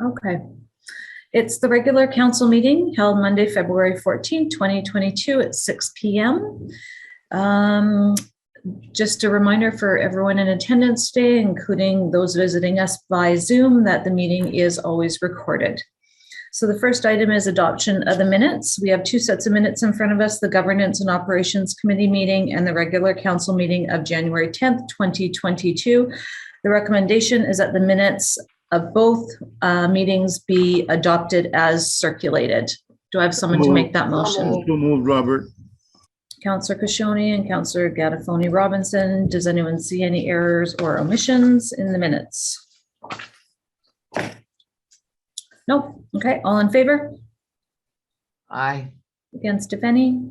Okay. It's the regular council meeting held Monday, February 14th, 2022 at 6 p.m. Just a reminder for everyone in attendance today, including those visiting us by Zoom, that the meeting is always recorded. So the first item is adoption of the minutes. We have two sets of minutes in front of us, the Governance and Operations Committee meeting and the regular council meeting of January 10th, 2022. The recommendation is that the minutes of both meetings be adopted as circulated. Do I have someone to make that motion? So moved, Robert. Councillor Kashoni and Councillor Gattafoni Robinson. Does anyone see any errors or omissions in the minutes? Nope. Okay, all in favor? Aye. Against, if any?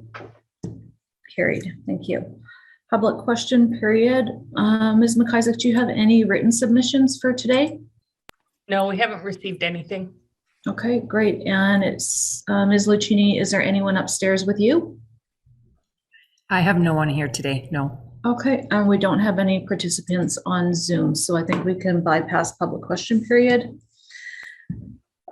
Carried. Thank you. Public question period. Ms. McIsaac, do you have any written submissions for today? No, we haven't received anything. Okay, great. And it's Ms. Lucchini, is there anyone upstairs with you? I have no one here today, no. Okay, and we don't have any participants on Zoom, so I think we can bypass public question period.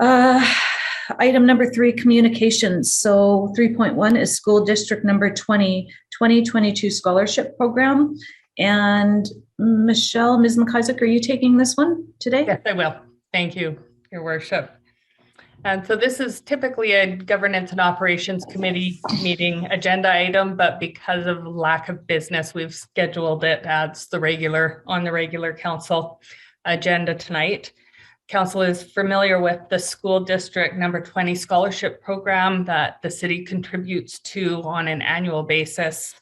Item number 3, communications. So 3.1 is school district number 2022 scholarship program. And Michelle, Ms. McIsaac, are you taking this one today? Yes, I will. Thank you, Your Worship. And so this is typically a Governance and Operations Committee meeting agenda item, but because of lack of business, we've scheduled it as on the regular council agenda tonight. Council is familiar with the school district number 20 scholarship program that the city contributes to on an annual basis.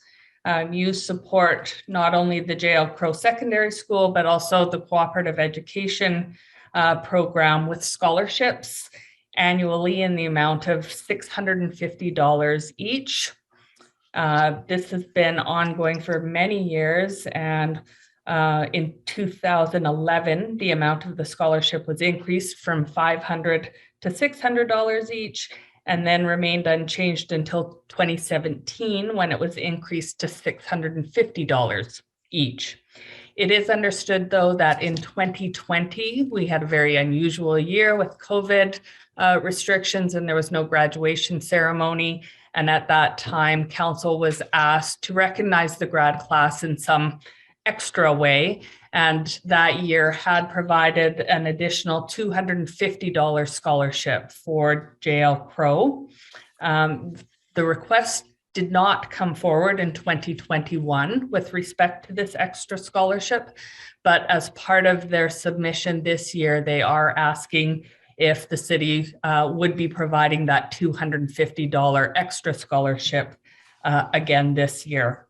You support not only the J.L. Crow Secondary School, but also the cooperative education program with scholarships annually in the amount of $650 each. This has been ongoing for many years, and in 2011, the amount of the scholarship was increased from $500 to $600 each, and then remained unchanged until 2017, when it was increased to $650 each. It is understood, though, that in 2020, we had a very unusual year with COVID restrictions, and there was no graduation ceremony. And at that time, council was asked to recognize the grad class in some extra way. And that year had provided an additional $250 scholarship for J.L. Crow. The request did not come forward in 2021 with respect to this extra scholarship, but as part of their submission this year, they are asking if the city would be providing that $250 extra scholarship again this year.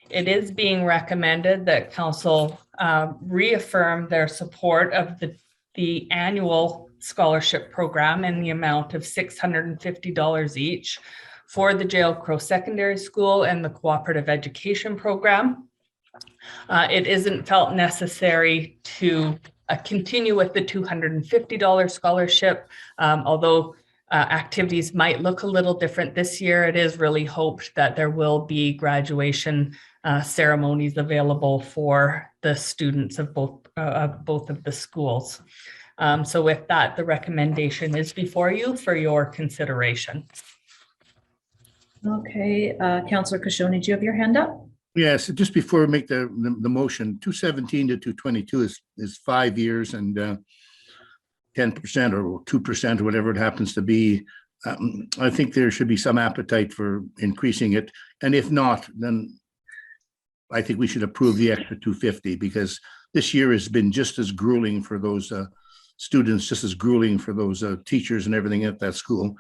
It is being recommended that council reaffirm their support of the annual scholarship program in the amount of $650 each for the J.L. Crow Secondary School and the cooperative education program. It isn't felt necessary to continue with the $250 scholarship, although activities might look a little different this year. It is really hoped that there will be graduation ceremonies available for the students of both of the schools. So with that, the recommendation is before you for your consideration. Okay, Councillor Kashoni, do you have your hand up? Yes, just before we make the motion, 217 to 222 is 5 years and 10% or 2% or whatever it happens to be. I think there should be some appetite for increasing it. And if not, then I think we should approve the extra 250, because this year has been just as grueling for those students, just as grueling for those teachers and everything at that school.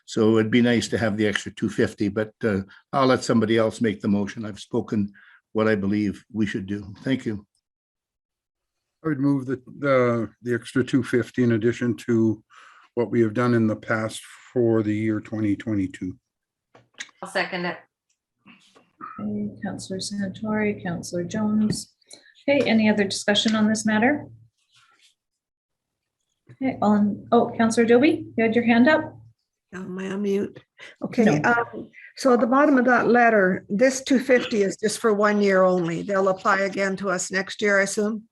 So it'd be nice to have the extra 250, but I'll let somebody else make the motion. I've spoken what I believe we should do. Thank you. I would move the extra 250 in addition to what we have done in the past for the year 2022. I'll second it. Okay, Councillor Santori, Councillor Jones. Okay, any other discussion on this matter? Okay, Councillor Dobie, you had your hand up? Am I on mute? Okay, No. so at the bottom of that letter, this 250 is just for 1 year only. They'll apply again to us next year, I assume?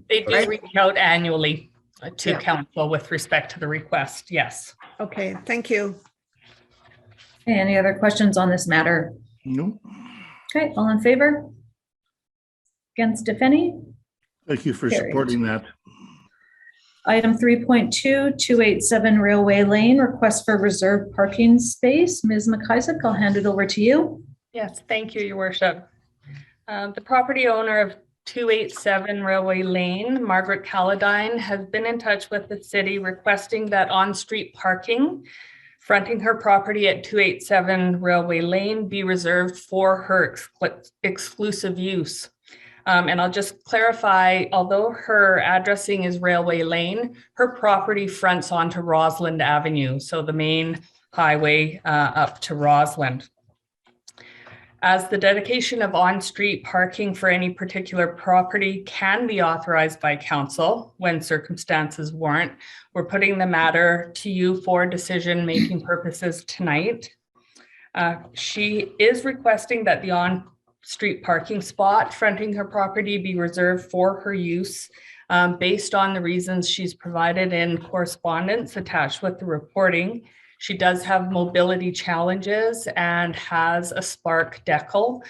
They do Right. reach out annually to Yeah. council with respect to the request. Yes. Okay, thank you. Any other questions on this matter? No, Okay, all in favor? Against, if any? thank you for Carried. supporting that. Item 3.2, 287 Railway Lane, request for reserved parking space. Ms. McIsaac, I'll hand it over to you. Yes, thank you, Your Worship. The property owner of 287 Railway Lane, Margaret Caladine, has been in touch with the city requesting that on-street parking fronting her property at 287 Railway Lane be reserved for her exclusive use. And I'll just clarify, although her addressing is Railway Lane, her property fronts onto Roslyn Avenue, so the main highway up to Roslyn. As the dedication of on-street parking for any particular property can be authorized by council when circumstances warrant, we're putting the matter to you for decision-making purposes tonight. She is requesting that the on-street parking spot fronting her property be reserved for her use based on the reasons she's provided in correspondence attached with the reporting. She does have mobility challenges and has a spark decal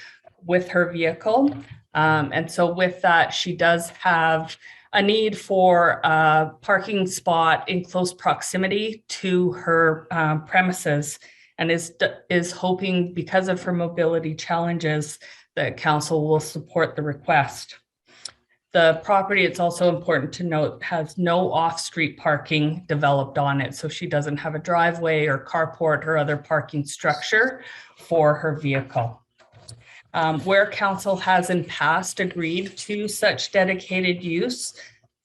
with her vehicle. And so with that, she does have a need for a parking spot in close proximity to her premises, and is hoping, because of her mobility challenges, that council will support the request. The property, it's also important to note, has no off-street parking developed on it. So she doesn't have a driveway or carport or other parking structure for her vehicle. Where council has in past agreed to such dedicated use,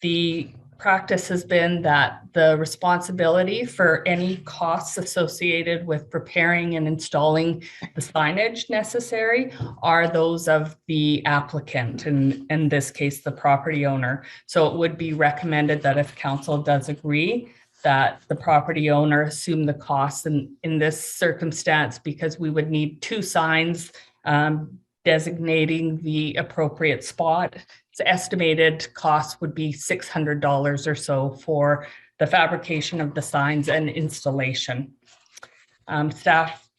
the practice has been that the responsibility for any costs associated with preparing and installing the signage necessary are those of the applicant, and in this case, the property owner. So it would be recommended that if council does agree, that the property owner assume the costs in this circumstance, because we would need 2 signs designating the appropriate spot. Its estimated cost would be $600 or so for the fabrication of the signs and installation. Staff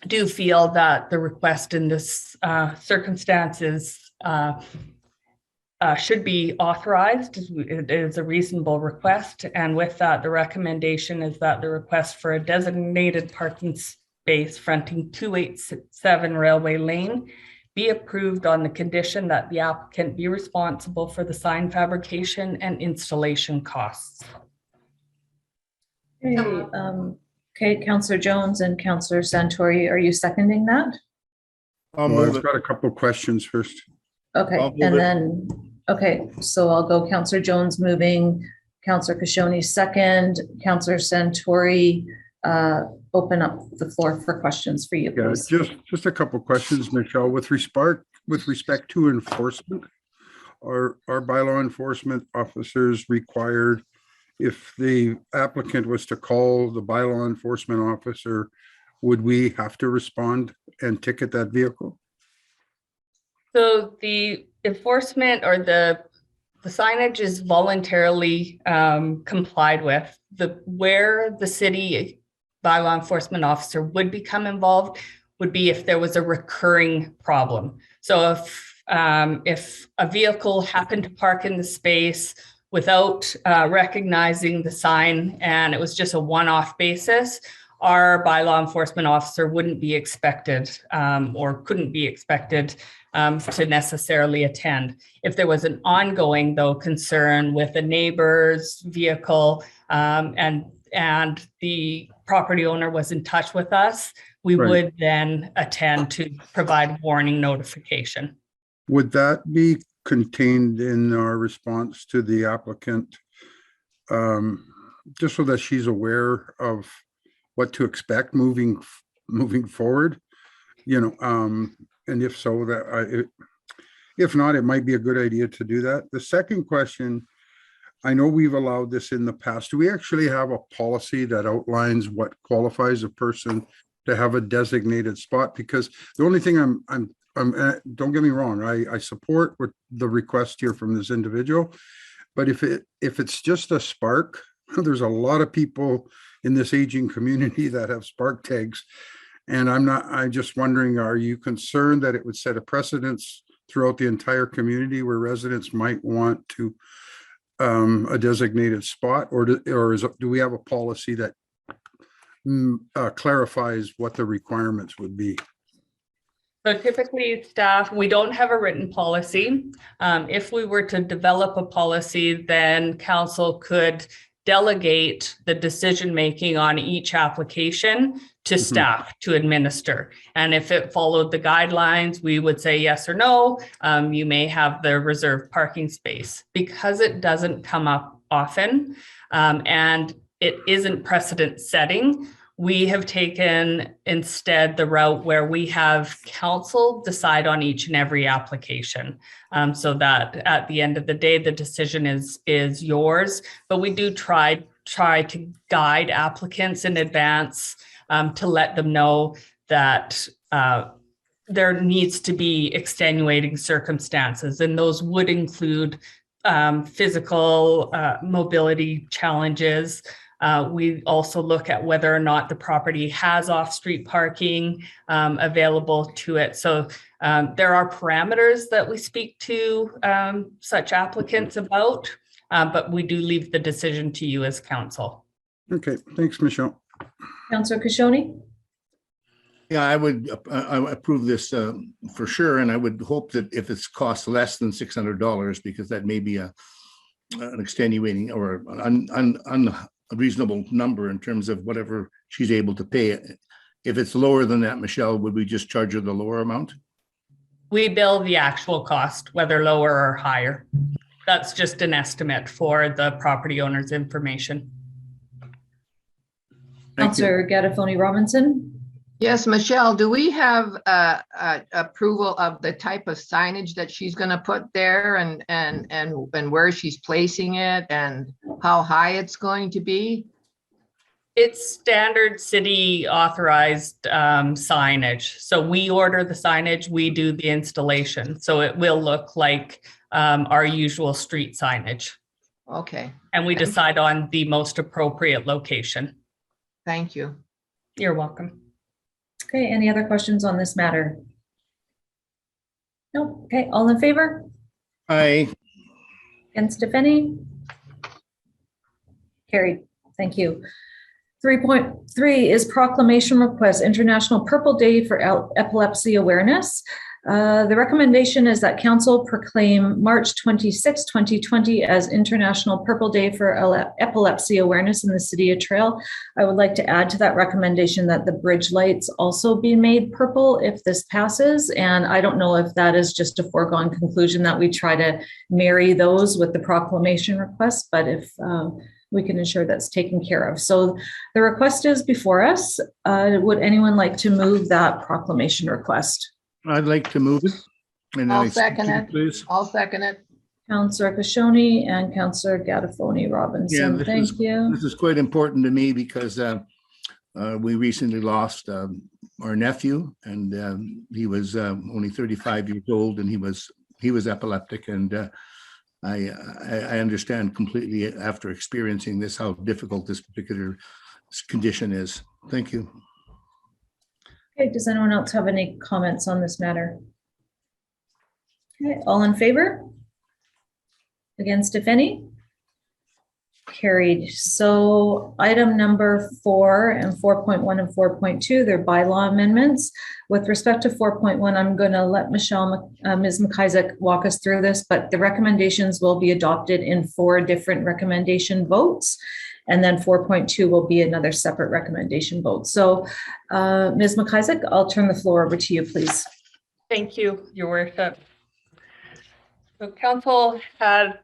do feel that the request in this circumstances should be authorized. It is a reasonable request. And with that, the recommendation is that the request for a designated parking space fronting 287 Railway Lane be approved on the condition that the applicant be responsible for the sign fabrication and installation costs. Okay, Councillor Jones and Councillor Santori, are you seconding that? I'll Well, move I've it. got a couple of questions first. Okay, I'll move and it. then, okay, so I'll go Councillor Jones moving, Councillor Kashoni second, Councillor Santori, open up the floor for questions for you, Yeah, please. just a couple of questions, Michelle, with respect to enforcement. Are bylaw enforcement officers required, if the applicant was to call the bylaw enforcement officer, would we have to respond and ticket that vehicle? So the enforcement or the signage is voluntarily complied with. Where the city bylaw enforcement officer would become involved would be if there was a recurring problem. So if a vehicle happened to park in the space without recognizing the sign and it was just a one-off basis, our bylaw enforcement officer wouldn't be expected or couldn't be expected to necessarily attend. If there was an ongoing, though, concern with a neighbor's vehicle and the property owner was in touch with us, we Right. would then attend to provide warning notification. Would that be contained in our response to the applicant? Just so that she's aware of what to expect moving forward, and if so, if not, it might be a good idea to do that. The second question, I know we've allowed this in the past. Do we actually have a policy that outlines what qualifies a person to have a designated spot? Because the only thing I'm don't get me wrong, I support what the request here from this individual. But if it's just a spark, there's a lot of people in this aging community that have spark tags. And I'm just wondering, are you concerned that it would set a precedence throughout the entire community where residents might want to a designated spot, or do we have a policy that clarifies what the requirements would be? So typically staff, we don't have a written policy. If we were to develop a policy, then council could delegate the decision-making on each application to staff to administer. And if it followed the guidelines, we would say yes or no. You may have the reserved parking space. Because it doesn't come up often and it isn't precedent setting, we have taken instead the route where we have council decide on each and every application, so that at the end of the day, the decision is yours. But we do try to guide applicants in advance to let them know that there needs to be extenuating circumstances, and those would include physical mobility challenges. We also look at whether or not the property has off-street parking available to it. So there are parameters that we speak to such applicants about, but we do leave the decision to you as council. Okay, thanks, Michelle. Councillor Kashoni? Yeah, I would approve this for sure, and I would hope that if it's cost less than $600, because that may be an extenuating or unreasonable number in terms of whatever she's able to pay. If it's lower than that, Michelle, would we just charge her the lower amount? We bill the actual cost, whether lower or higher. That's just an estimate for the property owner's information. Thank you. Councillor Gadafoni Robinson? Yes, Michelle, do we have approval of the type of signage that she's going to put there and where she's placing it and how high it's going to be? It's standard city authorized signage. So we order the signage, we do the installation. So it will look like our usual street signage. Okay, And we decide on the most appropriate location. thank you. You're welcome. Okay, any other questions on this matter? No, okay, all in favor? Aye. Against, if any? Carried, thank you. 3.3 is proclamation request, International Purple Day for Epilepsy Awareness. The recommendation is that council proclaim March 26, 2020 as International Purple Day for Epilepsy Awareness in the City of Trail. I would like to add to that recommendation that the bridge lights also be made purple if this passes. And I don't know if that is just a foregone conclusion that we try to marry those with the proclamation request, but if we can ensure that's taken care of. So the request is before us. Would anyone like to move that proclamation request? I'd like to move it. And I'll I second it. Please. I'll second it. Councillor Kashoni and Councillor Gadafoni Yeah, Robinson. Thank you. This is quite important to me because we recently lost our nephew, and he was only 35 years old, and he was epileptic, and I understand completely after experiencing this how difficult this particular condition is. Thank you. Okay, does anyone else have any comments on this matter? Okay, all in favor? Against, if any? Carried. So item number 4 and 4.1 and 4.2, they're bylaw amendments. With respect to 4.1, I'm going to let Ms. McIsaac walk us through this, but the recommendations will be adopted in 4 different recommendation votes. And then 4.2 will be another separate recommendation vote. So Ms. McIsaac, I'll turn the floor over to you, please. Thank you, Your Worship. So council had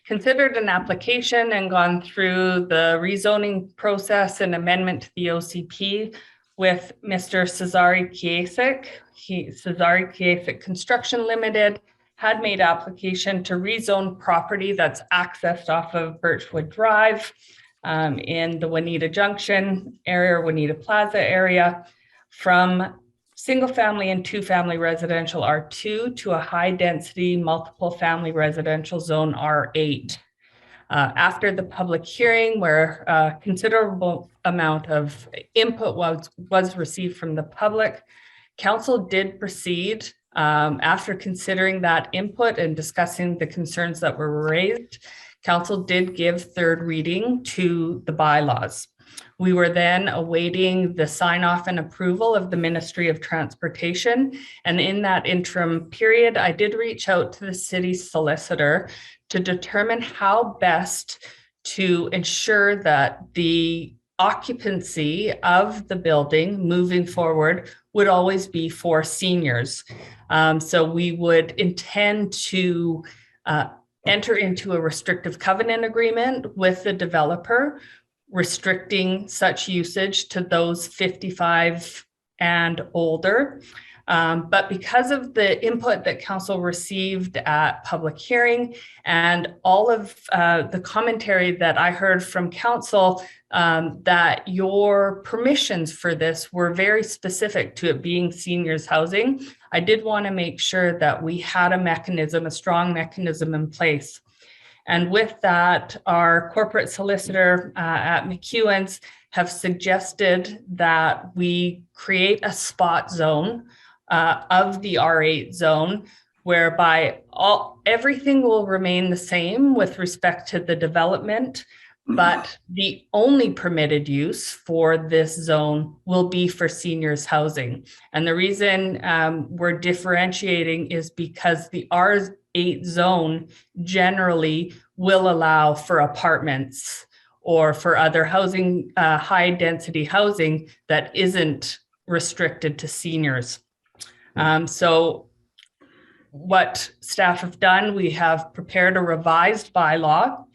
considered an application and gone through the rezoning process and amendment to the OCP with Mr. Cesare Kiesik. Cesare Kiesik Construction Limited had made application to rezone property that's accessed off of Birchwood Drive in the Juanita Junction area, Juanita Plaza area, from single-family and two-family residential R2 to a high-density multiple family residential zone R8. After the public hearing, where a considerable amount of input was received from the public, council did proceed after considering that input and discussing the concerns that were raised. Council did give third reading to the bylaws. We were then awaiting the sign off and approval of the Ministry of Transportation. And in that interim period, I did reach out to the city solicitor to determine how best to ensure that the occupancy of the building moving forward would always be for seniors. So we would intend to enter into a restrictive covenant agreement with the developer, restricting such usage to those 55 and older. But because of the input that council received at public hearing and all of the commentary that I heard from council, that your permissions for this were very specific to it being seniors housing, I did want to make sure that we had a mechanism, a strong mechanism in place. And with that, our corporate solicitor at McEwen's have suggested that we create a spot zone of the R8 zone, whereby everything will remain the same with respect to the development, but the only permitted use for this zone will be for seniors housing. And the reason we're differentiating is because the R8 zone generally will allow for apartments or for other housing, high density housing that isn't restricted to seniors. So what staff have done, we have prepared a revised bylaw.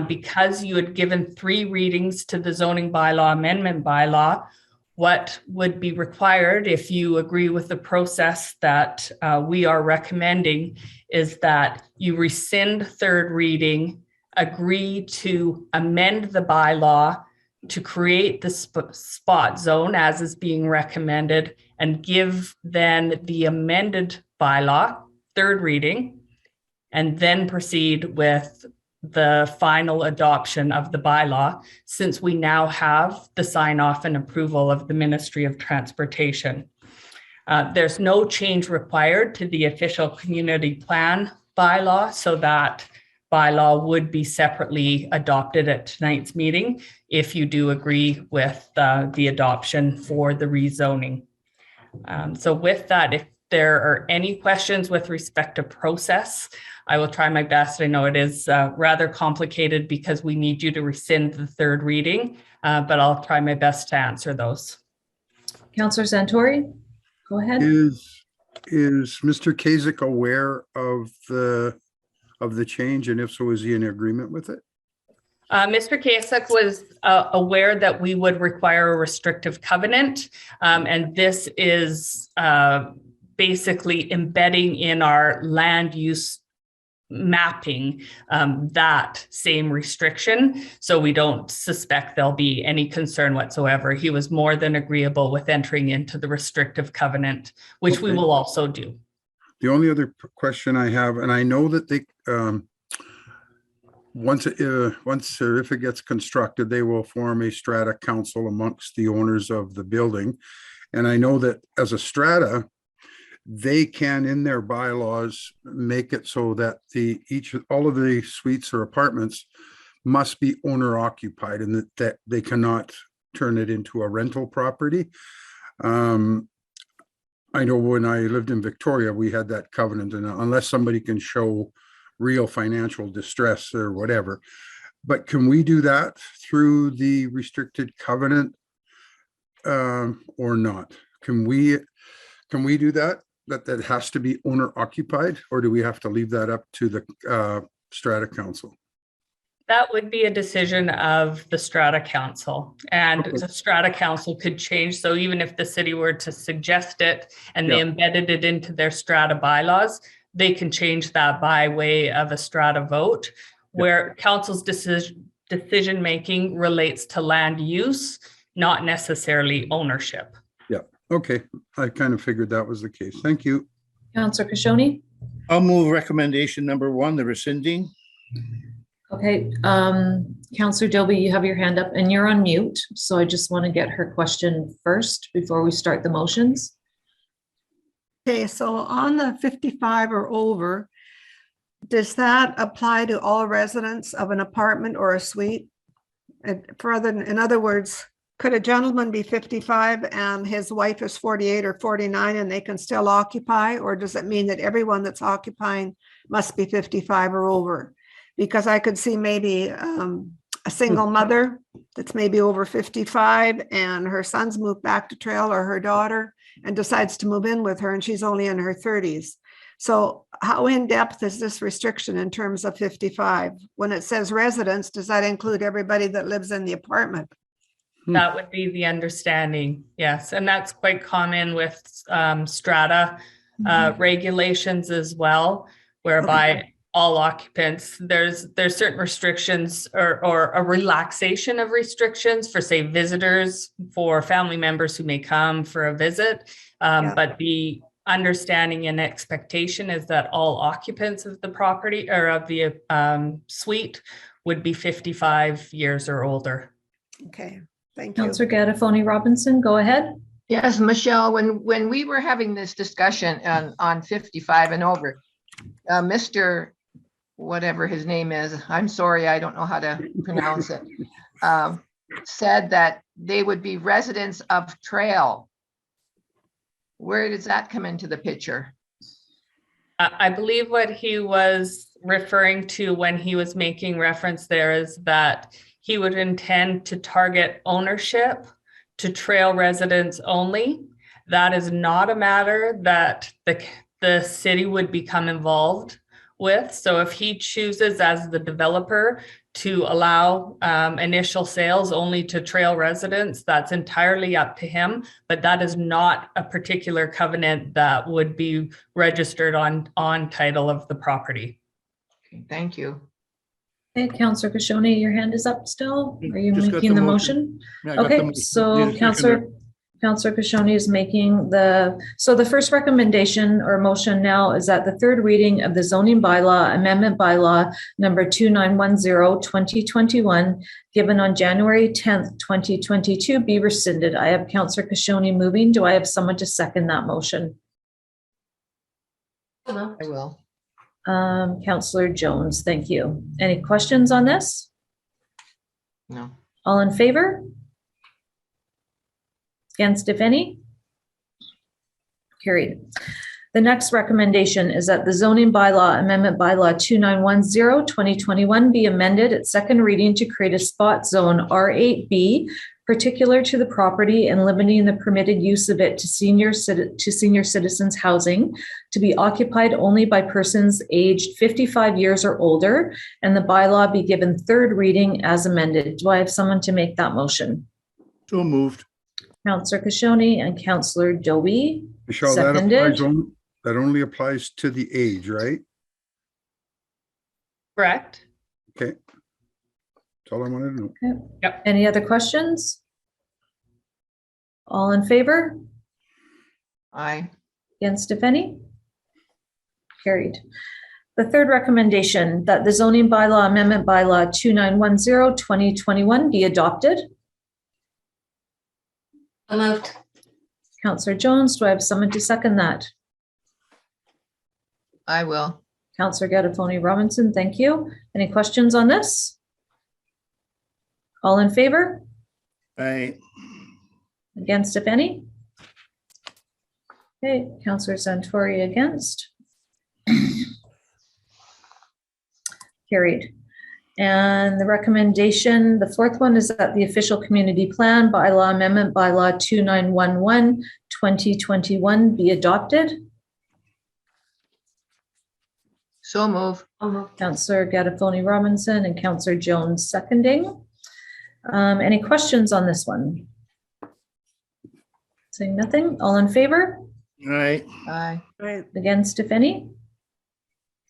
Because you had given 3 readings to the zoning bylaw amendment bylaw, what would be required if you agree with the process that we are recommending is that you rescind third reading, agree to amend the bylaw to create the spot zone as is being recommended, and give then the amended bylaw third reading, and then proceed with the final adoption of the bylaw, since we now have the sign off and approval of the Ministry of Transportation. There's no change required to the official community plan bylaw, so that bylaw would be separately adopted at tonight's meeting if you do agree with the adoption for the rezoning. So with that, if there are any questions with respect to process, I will try my best. I know it is rather complicated because we need you to rescind the third reading, but I'll try my best to answer those. Councillor Santori, go ahead. Is Mr. Kasich aware of the change, and if so, is he in agreement with it? Mr. Kasich was aware that we would require a restrictive covenant, and this is basically embedding in our land use mapping that same restriction. So we don't suspect there'll be any concern whatsoever. He was more than agreeable with entering into the restrictive covenant, which we will also do. The only other question I have, and I know that they, once or if it gets constructed, they will form a strata council amongst the owners of the building. And I know that as a strata, they can, in their bylaws, make it so that all of the suites or apartments must be owner occupied, and that they cannot turn it into a rental property. I know when I lived in Victoria, we had that covenant, and unless somebody can show real financial distress or whatever. But can we do that through the restricted covenant or not? Can we do that? That has to be owner occupied, or do we have to leave that up to the strata council? That would be a decision of the strata council, and the strata council could change. So even if the city were to suggest it and they embedded it into their strata bylaws, they can change that by way of a strata vote, where council's decision making relates to land use, not necessarily ownership. Yeah. Okay, I kind of figured that was the case. Thank you. Counselor Kashoni. I'll move recommendation number one, the rescinding. Okay, Counselor Dobie, you have your hand up and you're on mute. So I just want to get her question first before we start the motions. Okay, so on the 55 or over, does that apply to all residents of an apartment or a suite? And in other words, could a gentleman be 55 and his wife is 48 or 49 and they can still occupy? Or does it mean that everyone that's occupying must be 55 or over? Because I could see maybe a single mother that's maybe over 55 and her son's moved back to Trail, or her daughter, and decides to move in with her and she's only in her 30s. So how in-depth is this restriction in terms of 55? When it says residents, does that include everybody that lives in the apartment? That would be the understanding, yes. And that's quite common with strata regulations as well, whereby all occupants, there's certain restrictions or a relaxation of restrictions for, say, visitors, for family members who may come for a visit. But the understanding and expectation is that all occupants of the property or of the suite would be 55 years or older. Okay, thank you. Counselor Gattafoni Robinson, go ahead. Yes, Michelle, when we were having this discussion on 55 and over, Mr. whatever his name is, I'm sorry, I don't know how to pronounce it, said that they would be residents of Trail. Where does that come into the picture? I believe what he was referring to when he was making reference there is that he would intend to target ownership to Trail residents only. That is not a matter that the city would become involved with. So if he chooses as the developer to allow initial sales only to Trail residents, that's entirely up to him. But that is not a particular covenant that would be registered on title of the property. Okay, thank you. Okay, Counselor Kashoni, your hand is up still. Are you Just got making the the motion. motion? Yeah, I got the Okay, motion. so Need a seconder. Counselor Kashoni is making so the first recommendation or motion now is that the third reading of the zoning bylaw amendment bylaw number 2910 2021 given on January 10th, 2022 be rescinded. I have Counselor Kashoni moving. Do I have someone to second that motion? I will. Counselor Jones, thank you. Any questions on this? No. All in favor? Against, if any? Carried. The next recommendation is that the zoning bylaw amendment bylaw 2910 2021 be amended at second reading to create a spot zone R8B particular to the property and limiting the permitted use of it to senior citizens housing to be occupied only by persons aged 55 years or older, and the bylaw be given third reading as amended. Do I have someone to make that motion? So moved. Counselor Kashoni and Counselor Dobie. Michelle, Seconded. that only applies to the age, right? Correct? Okay. That's all I wanted to know. Any other questions? All in favor? Aye. Against, if any? Carried. The third recommendation, that the zoning bylaw amendment bylaw 2910 2021 be adopted. So moved. Counselor Jones, do I have someone to second that? I will. Counselor Gattafoni Robinson, thank you. Any questions on this? All in favor? Aye. Against, if any? Okay, Counselor Santori against. Carried. And the recommendation, the fourth one is that the official community plan bylaw amendment bylaw 2911 2021 be adopted. So move. Counselor Gattafoni Robinson and Counselor Jones seconding. Any questions on this one? Saying nothing, all in favor? Aye. Aye. Right. Against, if any?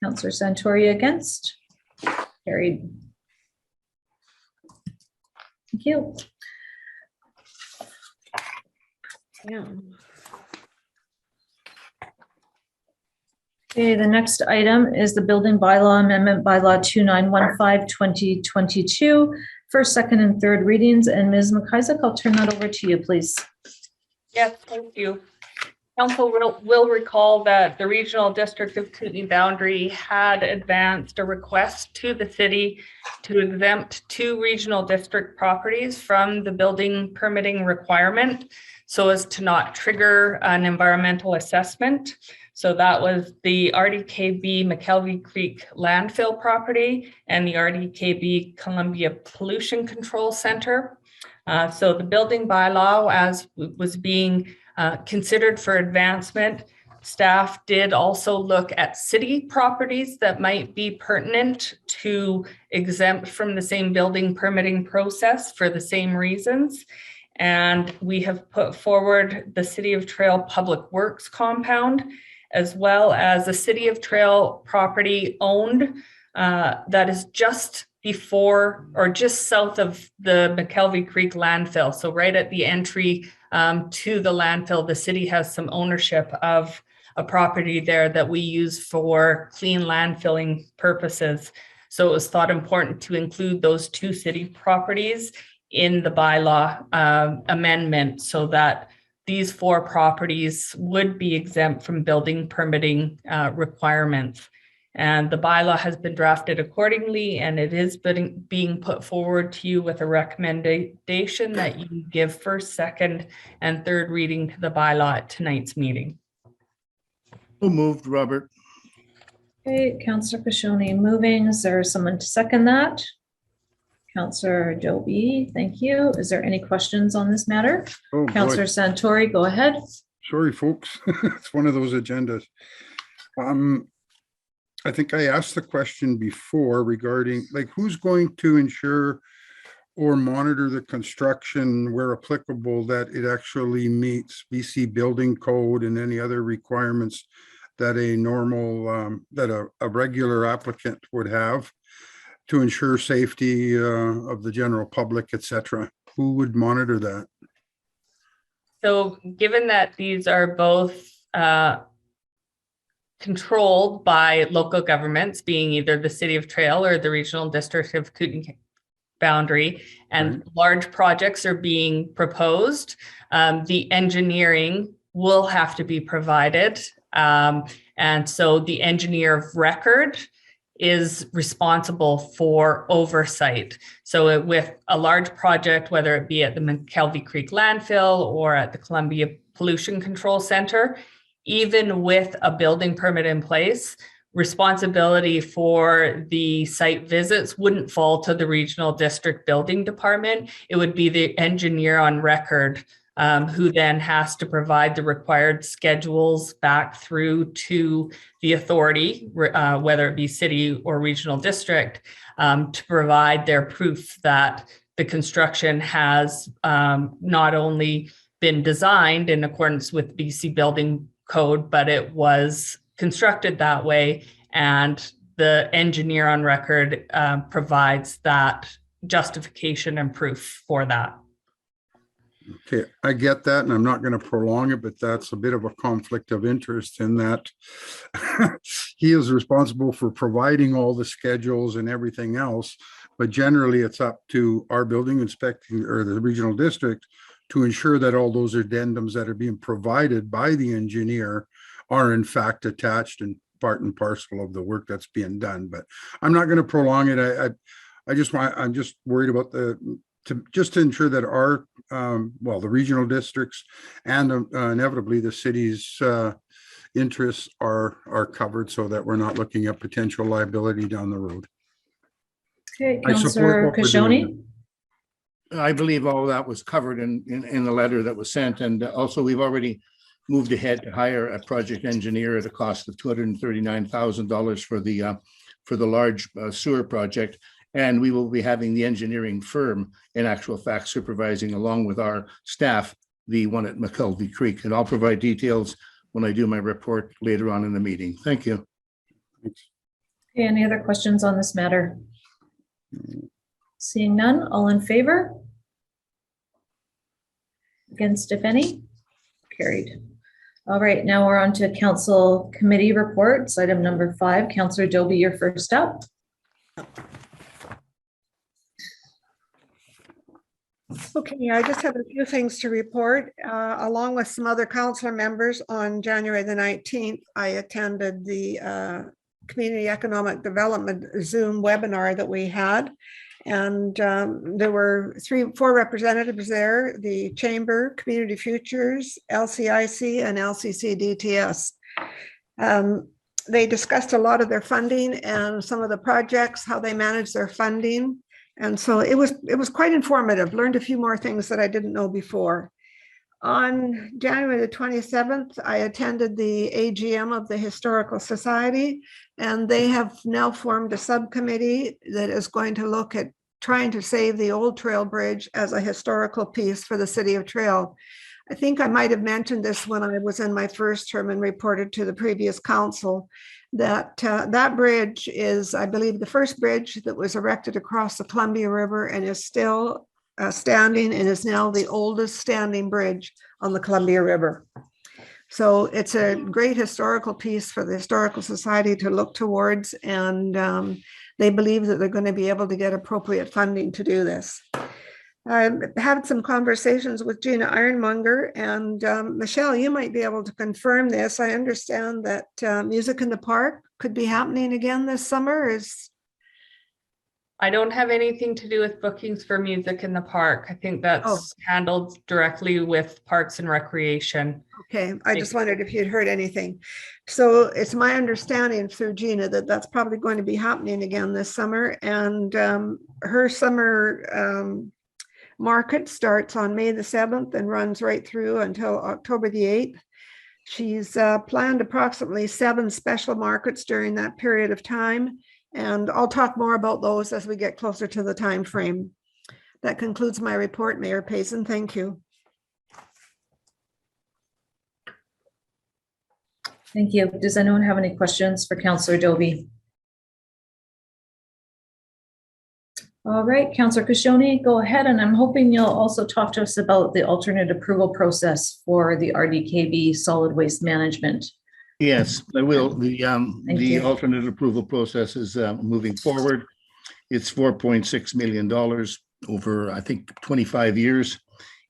Counselor Santori against? Carried. Thank you. Yeah. Okay, the next item is the building bylaw amendment bylaw 2915-2022, first, second, and third readings. And Ms. McIsaac, I'll turn that over to you, please. Yes, thank you. Council will recall that the Regional District of Kootenay Boundary had advanced a request to the city to exempt 2 regional district properties from the building permitting requirement so as to not trigger an environmental assessment. So that was the RDKB McKelvey Creek landfill property and the RDKB Columbia Pollution Control Center. So the building bylaw, as was being considered for advancement, staff did also look at city properties that might be pertinent to exempt from the same building permitting process for the same reasons. And we have put forward the City of Trail Public Works compound, as well as a City of Trail property owned that is just before or just south of the McKelvey Creek landfill. So right at the entry to the landfill, the city has some ownership of a property there that we use for clean landfilling purposes. So it was thought important to include those 2 city properties in the bylaw amendment so that these 4 properties would be exempt from building permitting requirements. And the bylaw has been drafted accordingly, and it is being put forward to you with a recommendation that you give first, second, and third reading to the bylaw at tonight's meeting. Who moved, Robert? Okay, Councillor Kashoni moving. Is there someone to second that? Councillor Adobe, thank you. Is there any questions on this matter? Oh, boy. Councillor Santori, go ahead. Sorry, folks. It's one of those agendas. I think I asked the question before regarding, like, who's going to ensure or monitor the construction where applicable, that it actually meets BC building code and any other requirements that a normal, that a regular applicant would have to ensure safety of the general public, et cetera? Who would monitor that? So given that these are both controlled by local governments, being either the City of Trail or the Regional District of Kootenay Boundary, and large projects are being proposed, the engineering will have to be provided. And so the engineer of record is responsible for oversight. So with a large project, whether it be at the McKelvey Creek landfill or at the Columbia Pollution Control Center, even with a building permit in place, responsibility for the site visits wouldn't fall to the regional district building department. It would be the engineer on record who then has to provide the required schedules back through to the authority, whether it be city or regional district, to provide their proof that the construction has not only been designed in accordance with BC building code, but it was constructed that way, and the engineer on record provides that justification and proof for that. Okay, I get that, and I'm not going to prolong it, but that's a bit of a conflict of interest in that he is responsible for providing all the schedules and everything else, but generally it's up to our building inspecting or the regional district to ensure that all those addendums that are being provided by the engineer are in fact attached and part and parcel of the work that's being done. But I'm not going to prolong it. I'm just worried about to ensure that our, the regional districts and inevitably the city's interests are covered so that we're not looking at potential liability down the road. Okay, I support Councillor what we're doing. Kashoni. I believe all that was covered in the letter that was sent. And also we've already moved ahead to hire a project engineer at a cost of $239,000 for the large sewer project. And we will be having the engineering firm in actual fact supervising along with our staff, the one at McKelvey Creek. And I'll provide details when I do my report later on in the meeting. Thank you. Thanks. Okay, any other questions on this matter? Seeing none, all in favor? Against, if any? Carried. All right, now we're on to council committee reports. Item number 5, Councillor Doby, you're first up. Okay, I just have a few things to report. Along with some other council members, on January the 19th, I attended the Community Economic Development Zoom webinar that we had. And there were 4 representatives there, the Chamber, Community Futures, LCIC, and LCC-DTS. They discussed a lot of their funding and some of the projects, how they manage their funding. And so it was quite informative. Learned a few more things that I didn't know before. On January the 27th, I attended the AGM of the Historical Society, and they have now formed a subcommittee that is going to look at trying to save the old Trail Bridge as a historical piece for the city of Trail. I think I might have mentioned this when I was in my first term and reported to the previous council that that bridge is, I believe, the first bridge that was erected across the Columbia River and is still standing and is now the oldest standing bridge on the Columbia River. So it's a great historical piece for the Historical Society to look towards, and they believe that they're going to be able to get appropriate funding to do this. I had some conversations with Gina Ironmonger, and Michelle, you might be able to confirm this. I understand that Music in the Park could be happening again this summer. I don't have anything to do with bookings for Music in the Park. I think that's handled directly with Parks and Recreation. Okay, I just wondered if you'd heard anything. So it's my understanding through Gina that that's probably going to be happening again this summer, and her summer market starts on May the 7th and runs right through until October the 8th. She's planned approximately 7 special markets during that period of time, and I'll talk more about those as we get closer to the time frame. That concludes my report, Mayor Payson. Thank you. Thank you. Does anyone have any questions for Councillor Doby? All right, Councillor Kashoni, go ahead, and I'm hoping you'll also talk to us about the alternate approval process for the RDKB solid waste management. Yes, I will. The you. alternate approval process is moving forward. It's $4.6 million over, I think, 25 years.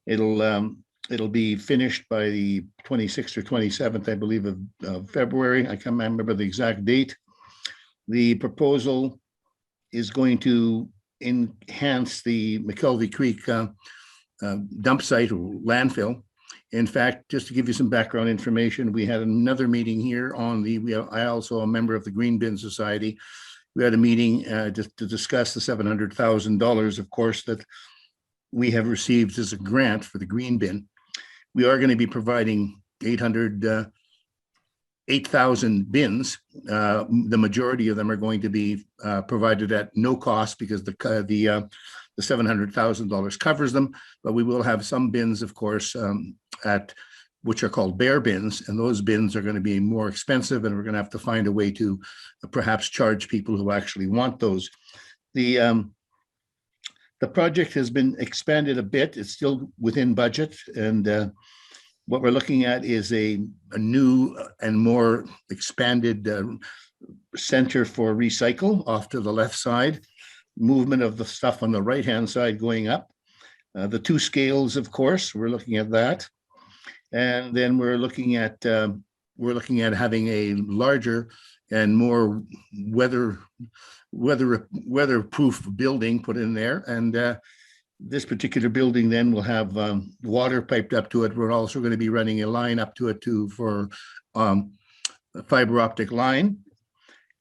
It'll be finished by the 26th or 27th, I believe, of February. I can't remember the exact date. The proposal is going to enhance the McKelvey Creek dump site or landfill. In fact, just to give you some background information, we had another meeting here on I also a member of the Green Bin Society. We had a meeting just to discuss the $700,000, of course, that we have received as a grant for the Green Bin. We are going to be providing 8,000 bins. The majority of them are going to be provided at no cost because the $700,000 covers them, but we will have some bins, of course, which are called bare bins, and those bins are going to be more expensive, and we're going to have to find a way to perhaps charge people who actually want those. The project has been expanded a bit. It's still within budget, and what we're looking at is a new and more expanded center for recycle off to the left side, movement of the stuff on the right-hand side going up. The 2 scales, of course, we're looking at that. And then we're looking at having a larger and more weatherproof building put in there. And this particular building then will have water piped up to it. We're also going to be running a line up to it for a fiber optic line.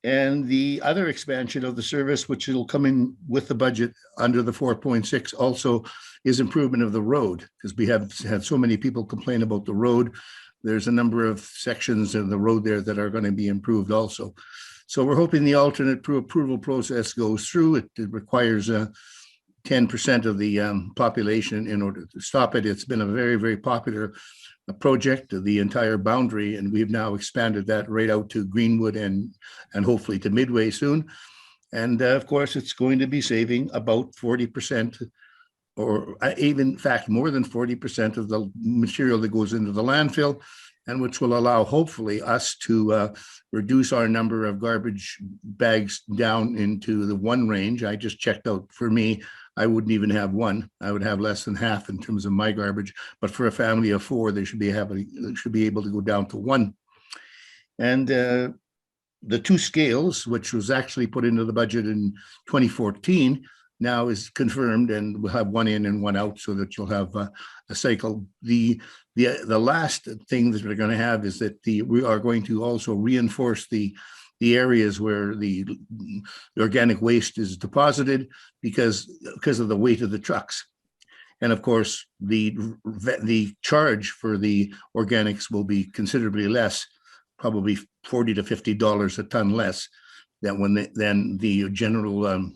And the other expansion of the service, which will come in with the budget under the 4.6, also is improvement of the road, because we have had so many people complain about the road. There's a number of sections of the road there that are going to be improved also. So we're hoping the alternate approval process goes through. It requires 10% of the population in order to stop it. It's been a very, very popular project, the entire boundary, and we've now expanded that right out to Greenwood and hopefully to Midway soon. And of course, it's going to be saving about 40%, or even in fact more than 40% of the material that goes into the landfill. and which will allow hopefully us to reduce our number of garbage bags down into the one range. I just checked out, for me, I wouldn't even have one. I would have less than half in terms of my garbage, but for a family of four, they should be able to go down to one. And the two scales, which was actually put into the budget in 2014, now is confirmed, and we'll have one in and one out so that you'll have a cycle. The last thing that we're going to have is that we are going to also reinforce the areas where the organic waste is deposited because of the weight of the trucks. And of course, the charge for the organics will be considerably less, probably $40 to $50 a ton less than the general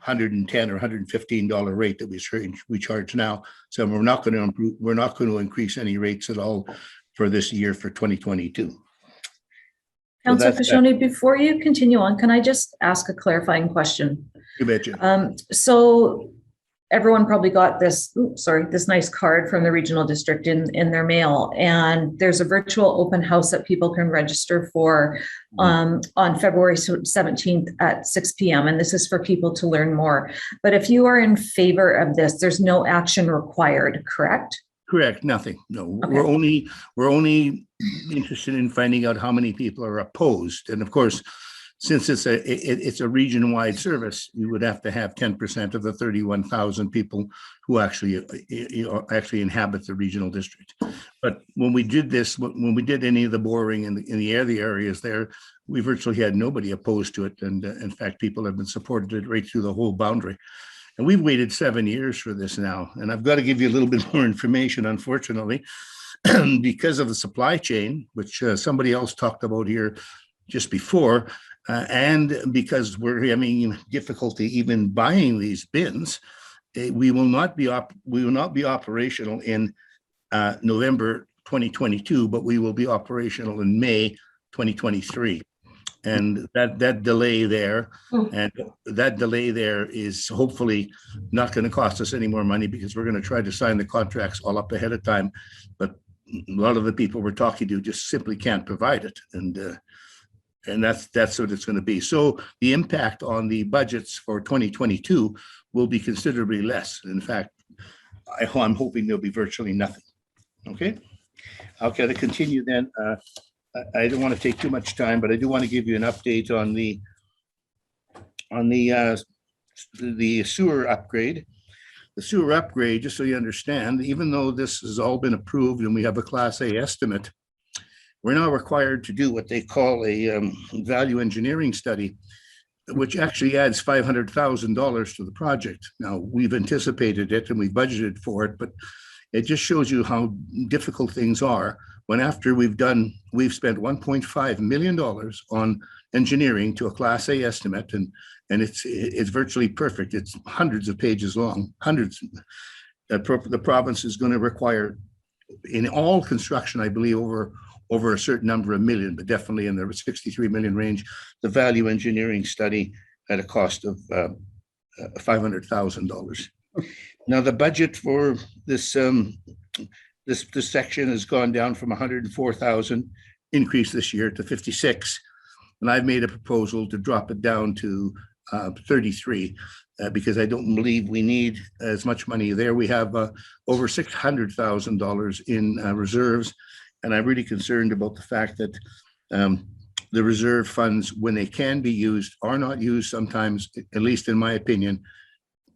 $110 or $115 rate that we charge now. So we're not going to increase any rates at all for this year for 2022. Councillor Fashoni, before you continue on, can I just ask a clarifying question? You betcha. So everyone probably got this nice card from the regional district in their mail, and there's a virtual open house that people can register for on February 17th at 6 p.m. And this is for people to learn more. But if you are in favor of this, there's no action required, correct? Correct. Nothing. No, Okay. we're only interested in finding out how many people are opposed. And of course, since it's a region-wide service, you would have to have 10% of the 31,000 people who actually inhabit the regional district. But when we did this, when we did any of the boring in the areas there, we virtually had nobody opposed to it. And in fact, people have been supported it right through the whole boundary. And we've waited 7 years for this now. And I've got to give you a little bit more information, unfortunately, because of the supply chain, which somebody else talked about here just before. And because we're having difficulty even buying these bins, we will not be operational in November 2022, but we will be operational in May 2023. And that delay there, is hopefully not going to cost us any more money because we're going to try to sign the contracts all up ahead of time. But a lot of the people we're talking to just simply can't provide it, and that's what it's going to be. So the impact on the budgets for 2022 will be considerably less. In fact, I'm hoping there'll be virtually nothing. Okay, I'll kind of continue then. I don't want to take too much time, but I do want to give you an update on the sewer upgrade. The sewer upgrade, just so you understand, even though this has all been approved and we have a Class A estimate, we're now required to do what they call a value engineering study, which actually adds $500,000 to the project. Now, we've anticipated it and we budgeted for it, but it just shows you how difficult things are when after we've spent $1.5 million on engineering to a Class A estimate, and it's virtually perfect. It's hundreds of pages long, hundreds. The province is going to require, in all construction, I believe, over a certain number of million, but definitely in the 63 million range, the value engineering study at a cost of $500,000. Now, the budget for this this section has gone down from 104,000 increase this year to 56, and I've made a proposal to drop it down to 33 because I don't believe we need as much money there. We have over $600,000 in reserves, and I'm really concerned about the fact that the reserve funds, when they can be used, are not used sometimes, at least in my opinion,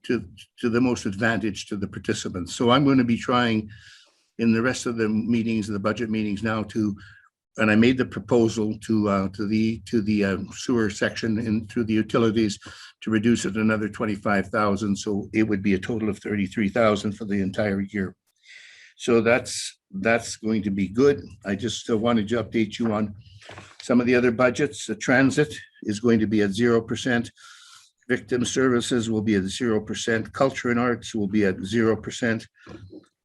to the most advantage to the participants. So I'm going to be trying in the rest of the meetings, the budget meetings now, and I made the proposal to the sewer section and through the utilities to reduce it another 25,000. So it would be a total of 33,000 for the entire year. So that's going to be good. I just wanted to update you on some of the other budgets. The transit is going to be at 0%. Victim services will be at 0%. Culture and arts will be at 0%.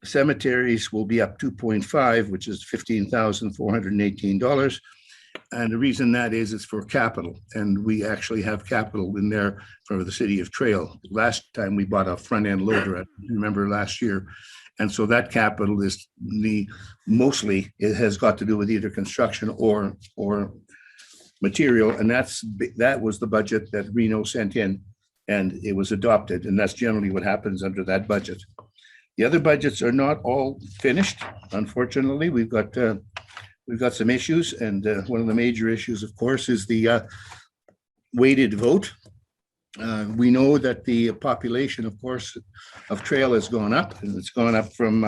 Cemeteries will be up 2.5, which is $15,418. And the reason that is for capital. And we actually have capital in there for the city of Trail. Last time we bought a front end loader, I remember last year, And so that capital is mostly, it has got to do with either construction or material. And that was the budget that Reno sent in, and it was adopted. And that's generally what happens under that budget. The other budgets are not all finished. Unfortunately, we've got some issues. And one of the major issues, of course, is the weighted vote. We know that the population, of course, of Trail has gone up, and it's gone up from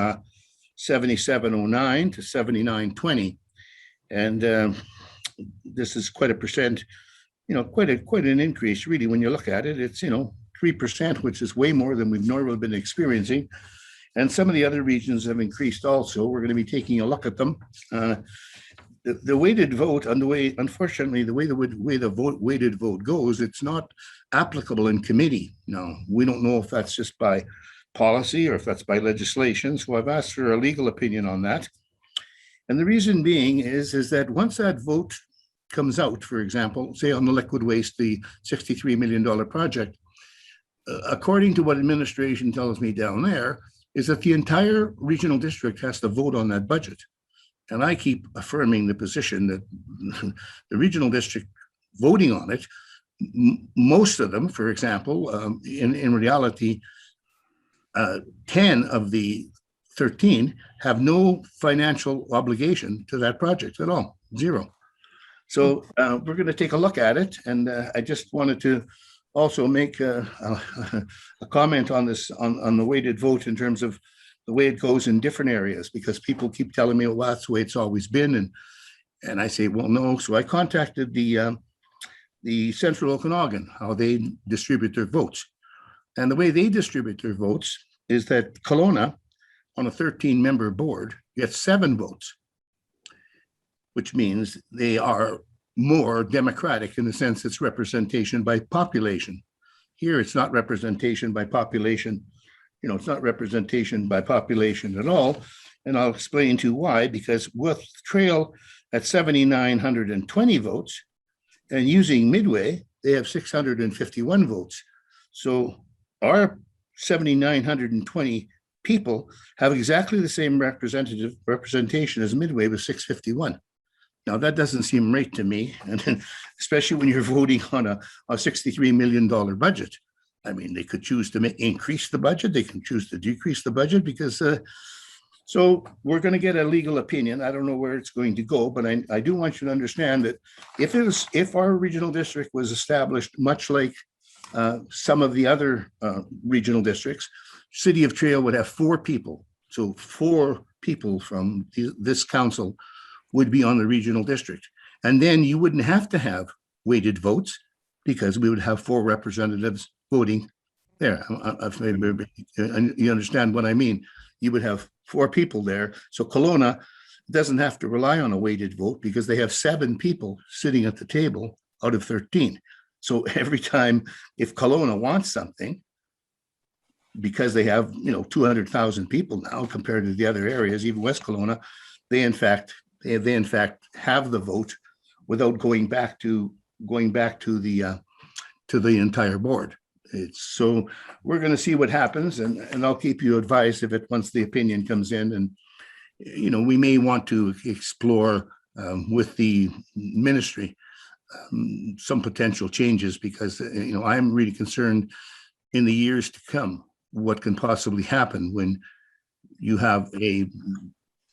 7709 to 7920. And this is quite a percent, quite an increase, really, when you look at it. It's, 3%, which is way more than we've normally been experiencing. And some of the other regions have increased also. We're going to be taking a look at them. The weighted vote, unfortunately, the way the weighted vote goes, it's not applicable in committee. Now, we don't know if that's just by policy or if that's by legislation. So I've asked for a legal opinion on that. And the reason being is that once that vote comes out, for example, say on the liquid waste, the $63 million project, according to what administration tells me down there, is that the entire regional district has to vote on that budget. And I keep affirming the position that the regional district voting on it, most of them, for example, in reality, 10 of the 13 have no financial obligation to that project at all, zero. So we're going to take a look at it. And I just wanted to also make a comment on this, on the weighted vote in terms of the way it goes in different areas, because people keep telling me, well, that's the way it's always been. And I say, well, no. So I contacted the Central Okanagan, how they distribute their votes. And the way they distribute their votes is that Kelowna, on a 13-member board, gets 7 votes, which means they are more democratic in the sense it's representation by population. Here, it's not representation by population. It's not representation by population at all. And I'll explain to you why, because with Trail at 7,920 votes and using Midway, they have 651 votes. So our 7,920 people have exactly the same representation as Midway with 651. Now, that doesn't seem right to me, and then, especially when you're voting on a $63 million budget. I mean, they could choose to increase the budget. They can choose to decrease the budget because, so we're going to get a legal opinion. I don't know where it's going to go, but I do want you to understand that if our regional district was established much like some of the other regional districts, City of Trail would have 4 people. So 4 people from this council would be on the regional district. And then you wouldn't have to have weighted votes because we would have 4 representatives voting there. You understand what I mean? You would have 4 people there. So Kelowna doesn't have to rely on a weighted vote because they have 7 people sitting at the table out of 13. So every time, if Kelowna wants something, because they have 200,000 people now compared to the other areas, even West Kelowna, they in fact have the vote without going back to the entire board. So we're going to see what happens, and I'll keep you advised of it once the opinion comes in. And we may want to explore with the ministry some potential changes, because I'm really concerned in the years to come what can possibly happen when you have a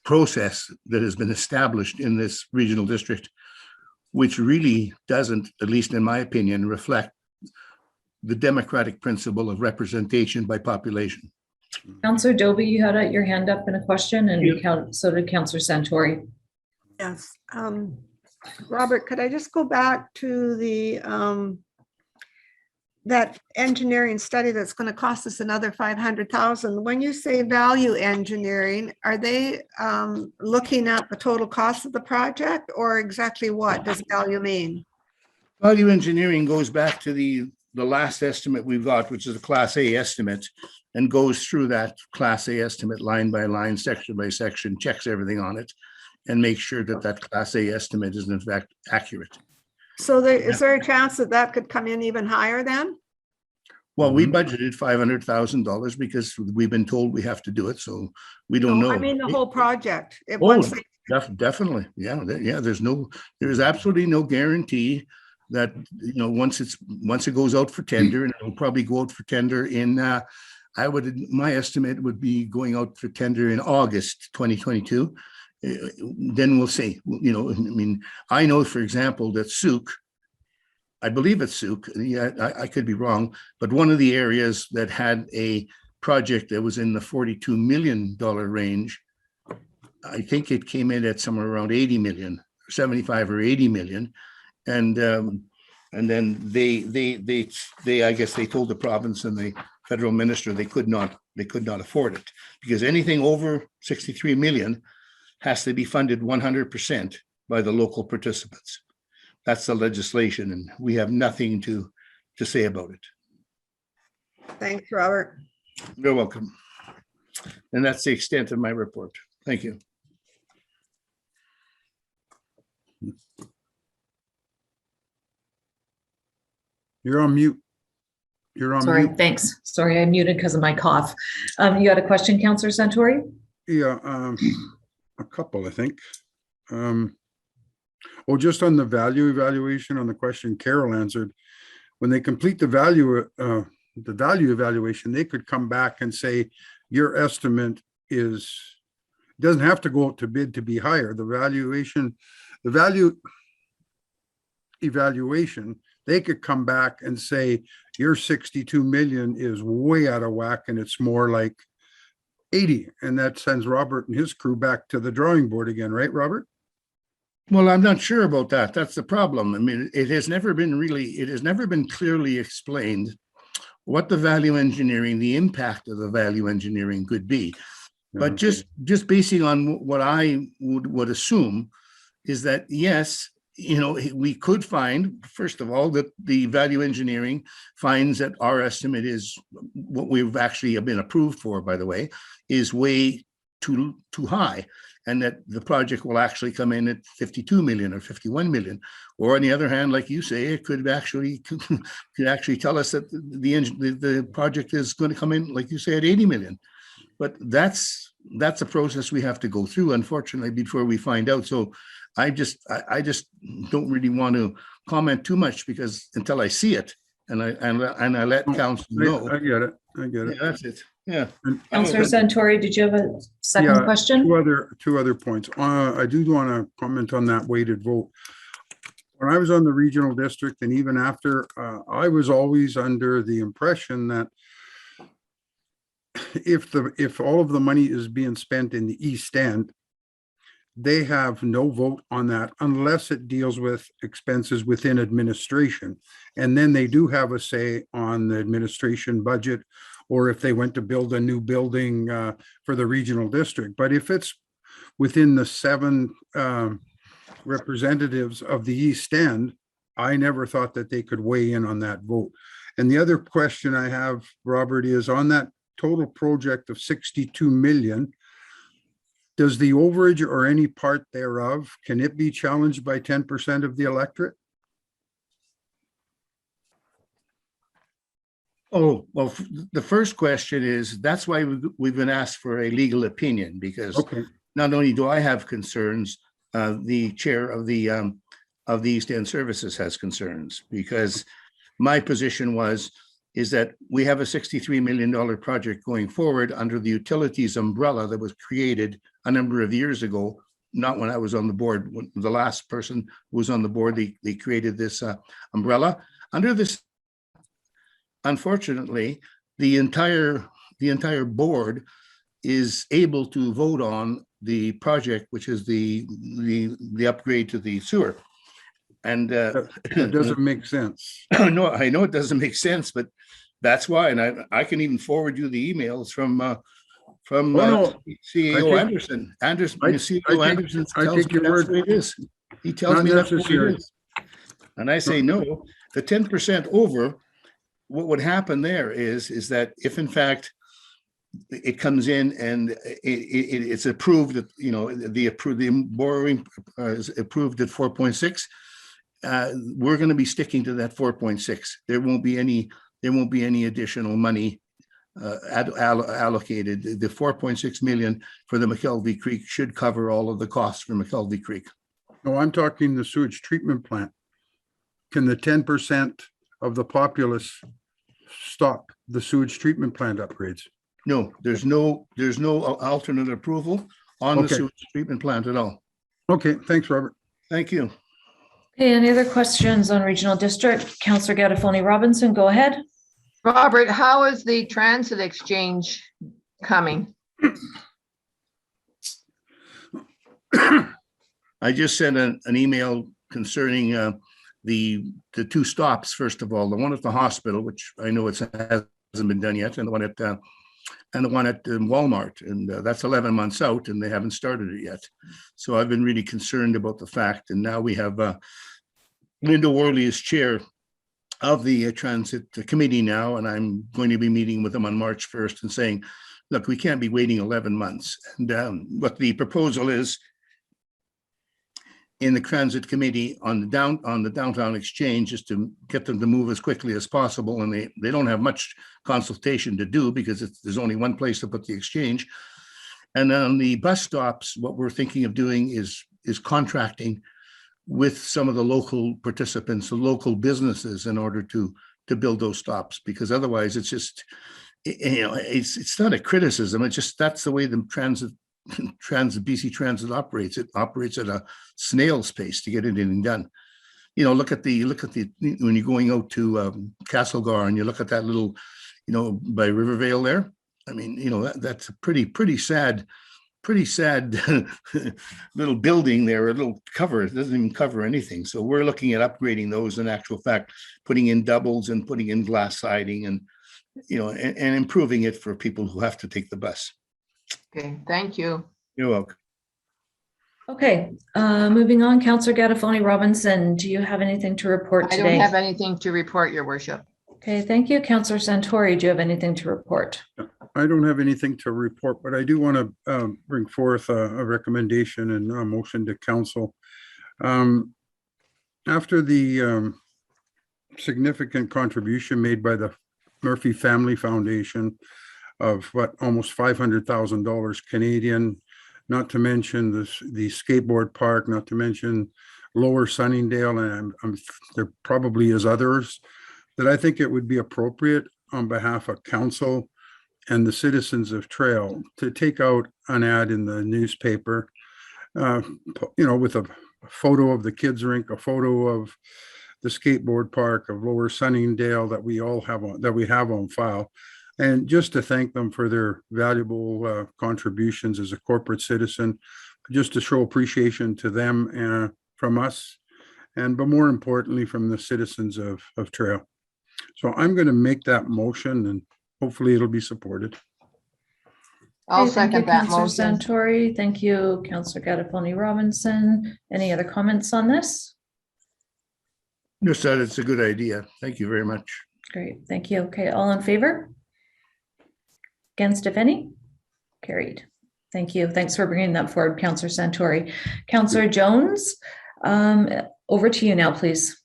process that has been established in this regional district, which really doesn't, at least in my opinion, reflect the democratic principle of representation by population. Councillor Dobie, you had your hand up in a question, and so did Councillor Santori. Yes. Robert, could I just go back to the that engineering study that's going to cost us another 500,000? When you say value engineering, are they looking at the total cost of the project, or exactly what does value mean? Value engineering goes back to the last estimate we've got, which is a Class A estimate, and goes through that Class A estimate line by line, section by section, checks everything on it, and makes sure that that Class A estimate is in fact accurate. So is there a chance that could come in even higher then? Well, we Mhm. budgeted $500,000 because we've been told we have to do it, so we don't No, know. I mean, the whole project. Oh, Once they definitely. Yeah, yeah, there's absolutely no guarantee that, once it goes out for tender, and it'll probably go out for tender in, my estimate would be going out for tender in August 2022. Then we'll see, I mean, I know, for example, that I believe it's Souk, yeah, I could be wrong, but one of the areas that had a project that was in the $42 million range, I think it came in at somewhere around 80 million, 75 or 80 million. And then I guess they told the province and the federal minister they could not afford it, because anything over 63 million has to be funded 100% by the local participants. That's the legislation, and we have nothing to say about it. Thanks, Robert. You're welcome. And that's the extent of my report. Thank you. You're on mute. You're on Sorry, mute. thanks. Sorry, I muted because of my cough. You had a question, Councillor Santori? Yeah, a couple, I think. Just on the value evaluation on the question Carol answered, when they complete the value evaluation, they could come back and say, your estimate doesn't have to go out to bid to be higher. The value evaluation, they could come back and say, your 62 million is way out of whack and it's more like 80. And that sends Robert and his crew back to the drawing board again, right, Robert? Well, I'm not sure about that. That's the problem. I mean, it has never been clearly explained what the value engineering, the impact of the value engineering could be. But just basing on what I would assume is that, yes, we could find, first of all, that the value engineering finds that our estimate is what we've actually been approved for, by the way, is way too high, and that the project will actually come in at 52 million or 51 million. Or on the other hand, like you say, it could actually tell us that the project is going to come in, like you say, at 80 million. But that's a process we have to go through, unfortunately, before we find out. So I just don't really want to comment too much, because until I see it and I let council know. I get it. Yeah, that's it. Yeah. Councillor Santori, did you have a second question? Two other points. I do want to comment on that weighted vote. When I was on the regional district, and even after, I was always under the impression that if all of the money is being spent in the East End, they have no vote on that unless it deals with expenses within administration. And then they do have a say on the administration budget, or if they went to build a new building for the regional district. But if it's within the 7 representatives of the East End, I never thought that they could weigh in on that vote. And the other question I have, Robert, is on that total project of 62 million, does the overage or any part thereof, can it be challenged by 10% of the electorate? Oh, well, the first question is, that's why we've been asked for a legal opinion, because not only do I have concerns, the chair of the East End Services has concerns, because my position is that we have a $63 million project going forward under the utilities umbrella that was created a number of years ago, not when I was on the board. When the last person who was on the board, they created this umbrella. Under this, unfortunately, the entire board is able to vote on the project, which is the upgrade to the sewer. And It doesn't make sense. No, I know it doesn't make sense, but that's why. And I can even forward you the emails from CEO Anderson. CEO Anderson tells me that's the way it is. He tells me that's the way it is. And I say, no, the 10% over, what would happen there is that if in fact it comes in and it's approved that, the borrowing is approved at 4.6, we're going to be sticking to that 4.6. There won't be any there won't be any additional money allocated. The 4.6 million for the McKelvey Creek should cover all of the costs for McKelvey Creek. No, I'm talking the sewage treatment plant. Can the 10% of the populace stop the sewage treatment plant upgrades? No, there's no alternate approval on the Okay. sewage treatment plant at all. Okay, thanks, Robert. Thank you. Okay, any other questions on regional district? Councillor Gattafoni Robinson, go ahead. Robert, how is the transit exchange coming? I just sent an email concerning the two stops. First of all, the one at the hospital, which I know it hasn't been done yet, and the one at Walmart, and that's 11 months out, and they haven't started it yet. So I've been really concerned about the fact, and now we have Linda Worley as chair of the transit committee now, and I'm going to be meeting with them on March 1st and saying, look, we can't be waiting 11 months. And what the proposal is in the transit committee on the downtown exchange is to get them to move as quickly as possible. And they don't have much consultation to do because there's only one place to put the exchange. And on the bus stops, what we're thinking of doing is contracting with some of the local participants, the local businesses, in order to build those stops, because otherwise it's just, it's not a criticism. It's just, that's the way the BC Transit operates. It operates at a snail's pace to get anything done. Look at the when you're going out to Castlegar and you look at that little, by Rivervale there. I mean, that's a pretty sad little building there, a little cover. It doesn't even cover anything. So we're looking at upgrading those, in actual fact, putting in doubles and putting in glass siding and improving it for people who have to take the bus. Okay, thank you. You're welcome. Okay, moving on, Councillor Gattafoni Robinson, do you have anything to report I today? don't have anything to report, Your Worship. Okay, thank you. Councillor Santori, do you have anything to report? I don't have anything to report, but I do want to bring forth a recommendation and a motion to council. After the significant contribution made by the Murphy Family Foundation of almost $500,000 Canadian, not to mention the skateboard park, not to mention Lower Sunningdale, and there probably is others, that I think it would be appropriate on behalf of council and the citizens of Trail to take out an ad in the newspaper, with a photo of the kids rink, a photo of the skateboard park of Lower Sunningdale that we have on file, and just to thank them for their valuable contributions as a corporate citizen, just to show appreciation to them from us, but more importantly from the citizens of Trail. So I'm going to make that motion, and hopefully it'll be supported. I'll Okay, thank you, second that Councillor motion. Santori. Thank you, Councillor Gattafoni Robinson. Any other comments on this? Just that it's a good idea. Thank you very much. Great, thank you. Okay, all in favor? Against, if any? Carried. Thank you. Thanks for bringing that forward, Councillor Santori. Councillor Jones, over to you now, please.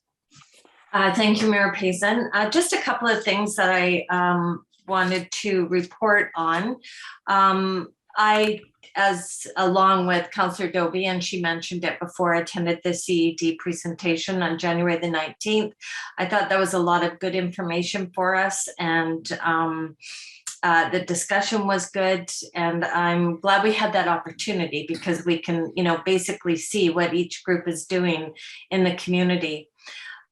Thank you, Mayor Payson. Just a couple of things that I wanted to report on. Along with Councillor Dobie, and she mentioned it before, attended the CED presentation on January the 19th. I thought that was a lot of good information for us, and the discussion was good, and I'm glad we had that opportunity because we can, basically see what each group is doing in the community.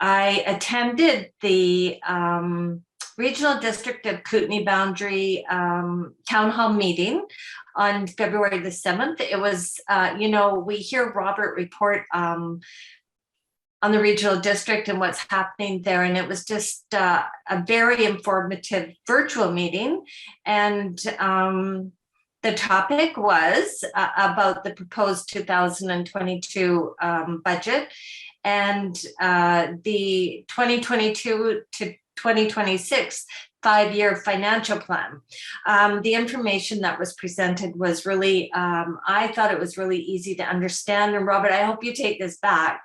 I attended the Regional District of Kootenay Boundary Town Hall meeting on February the 7th. It was, we hear Robert report on the regional district and what's happening there. And it was just a very informative virtual meeting. And the topic was about the proposed 2022 budget and the 2022 to 2026 5-year financial plan. The information that was presented was really, I thought it was really easy to understand. And Robert, I hope you take this back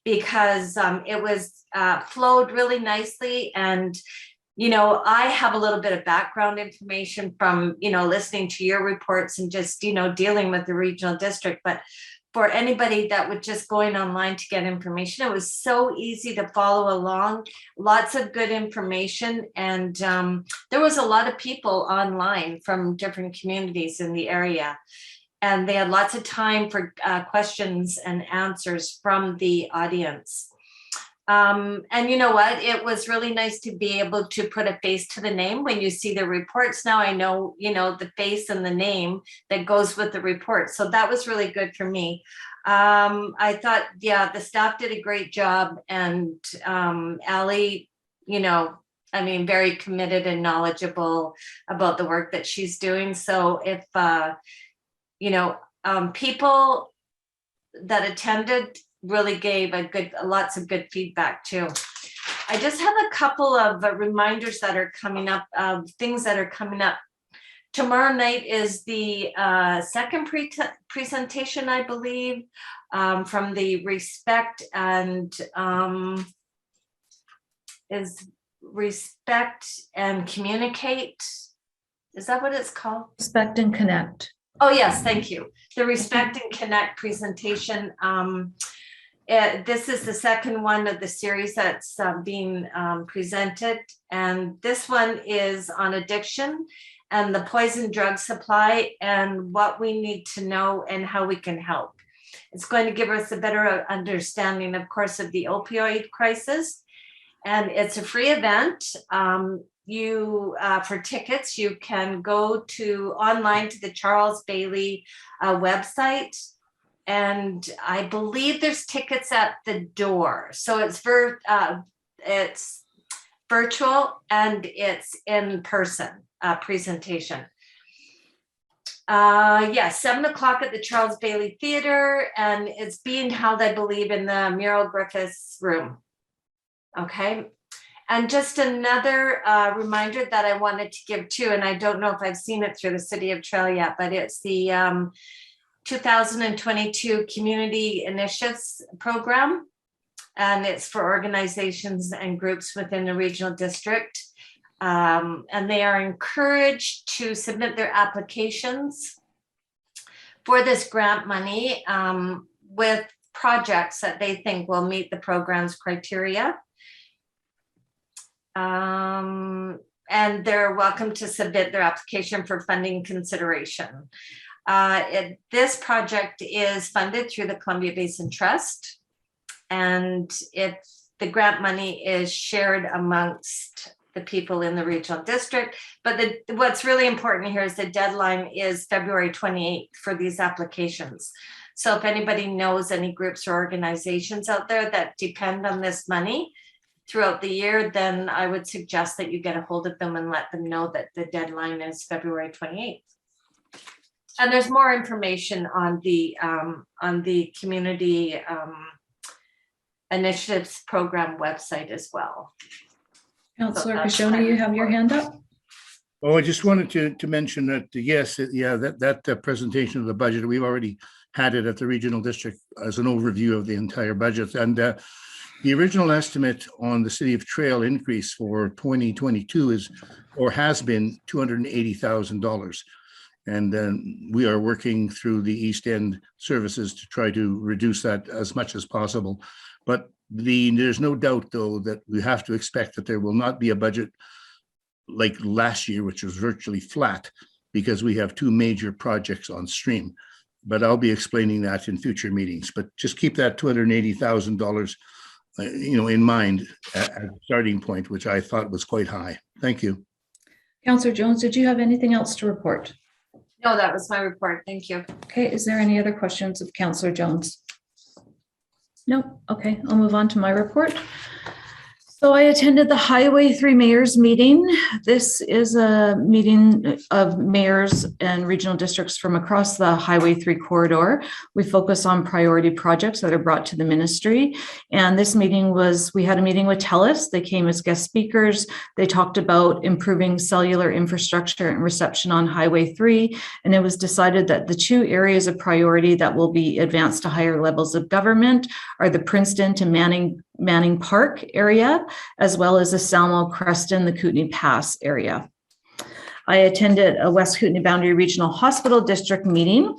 because it was flowed really nicely, and I have a little bit of background information from, listening to your reports and just, dealing with the regional district. But for anybody that was just going online to get information, it was so easy to follow along, lots of good information. And there was a lot of people online from different communities in the area. And they had lots of time for questions and answers from the audience. And you know what? It was really nice to be able to put a face to the name. When you see the reports now, I know, the face and the name that goes with the report. So that was really good for me. I thought, the staff did a great job. And Allie, very committed and knowledgeable about the work that she's doing. So if, people that attended really gave lots of good feedback too. I just have a couple of reminders that are coming up, things that are coming up. Tomorrow night is the second presentation, I believe, from the Respect and Communicate. Is that what it's called? Respect and Connect. Oh, yes, thank you. The Respect and Connect presentation. This is the second one of the series that's being presented. And this one is on addiction and the poison drug supply and what we need to know and how we can help. It's going to give us a better understanding, of course, of the opioid crisis. And it's a free event. For tickets, you can go online to the Charles Bailey website. And I believe there's tickets at the door. So it's virtual and it's in person presentation. 7 o'clock at the Charles Bailey Theater, and it's being held, I believe, in the Muriel Griffiths room. Okay. And just another reminder that I wanted to give too, and I don't know if I've seen it through the City of Trail yet, but it's the 2022 Community Initiatives Program, and it's for organizations and groups within the regional district. And they are encouraged to submit their applications for this grant money with projects that they think will meet the program's criteria. And they're welcome to submit their application for funding consideration. This project is funded through the Columbia Basin Trust, and the grant money is shared amongst the people in the regional district. But what's really important here is the deadline is February 28th for these applications. So if anybody knows any groups or organizations out there that depend on this money throughout the year, then I would suggest that you get a hold of them and let them know that the deadline is February 28th. And there's more information on the Community Initiatives Program website as well. Councillor Kashoni, you have your hand up? Oh, I just wanted to mention that, yes, that presentation of the budget, we've already had it at the regional district as an overview of the entire budget. And the original estimate on the City of Trail increase for 2022 has been $280,000. And then we are working through the East End services to try to reduce that as much as possible. But there's no doubt, though, that we have to expect that there will not be a budget like last year, which was virtually flat, because we have two major projects on stream. But I'll be explaining that in future meetings. But just keep that $280,000, in mind as a starting point, which I thought was quite high. Thank you. Councillor Jones, did you have anything else to report? No, that was my report. Thank you. Okay, is there any other questions of Councillor Jones? No. Okay, I'll move on to my report. So I attended the Highway 3 Mayors meeting. This is a meeting of mayors and regional districts from across the Highway 3 corridor. We focus on priority projects that are brought to the ministry. And this meeting we had a meeting with TELUS. They came as guest speakers. They talked about improving cellular infrastructure and reception on Highway 3. And it was decided that the two areas of priority that will be advanced to higher levels of government are the Princeton to Manning Park area, as well as the Salmo, Creston, the Kootenai Pass area. I attended a West Kootenai Boundary Regional Hospital District meeting.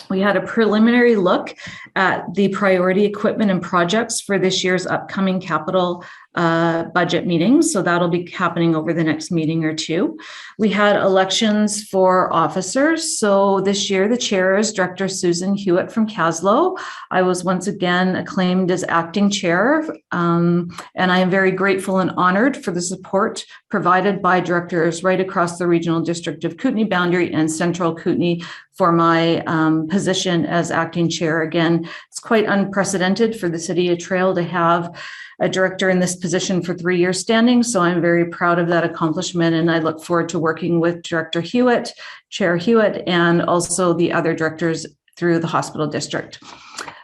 We had a preliminary look at the priority equipment and projects for this year's upcoming capital budget meetings. So that'll be happening over the next meeting or two. We had elections for officers. So this year, the chair is Director Susan Hewitt from Caslow. I was once again acclaimed as acting chair, and I am very grateful and honored for the support provided by directors right across the regional district of Kootenai Boundary and Central Kootenai for my position as acting chair. Again, it's quite unprecedented for the city of Trail to have a director in this position for 3 years standing. So I'm very proud of that accomplishment. And I look forward to working with Director Hewitt, Chair Hewitt, and also the other directors through the hospital district.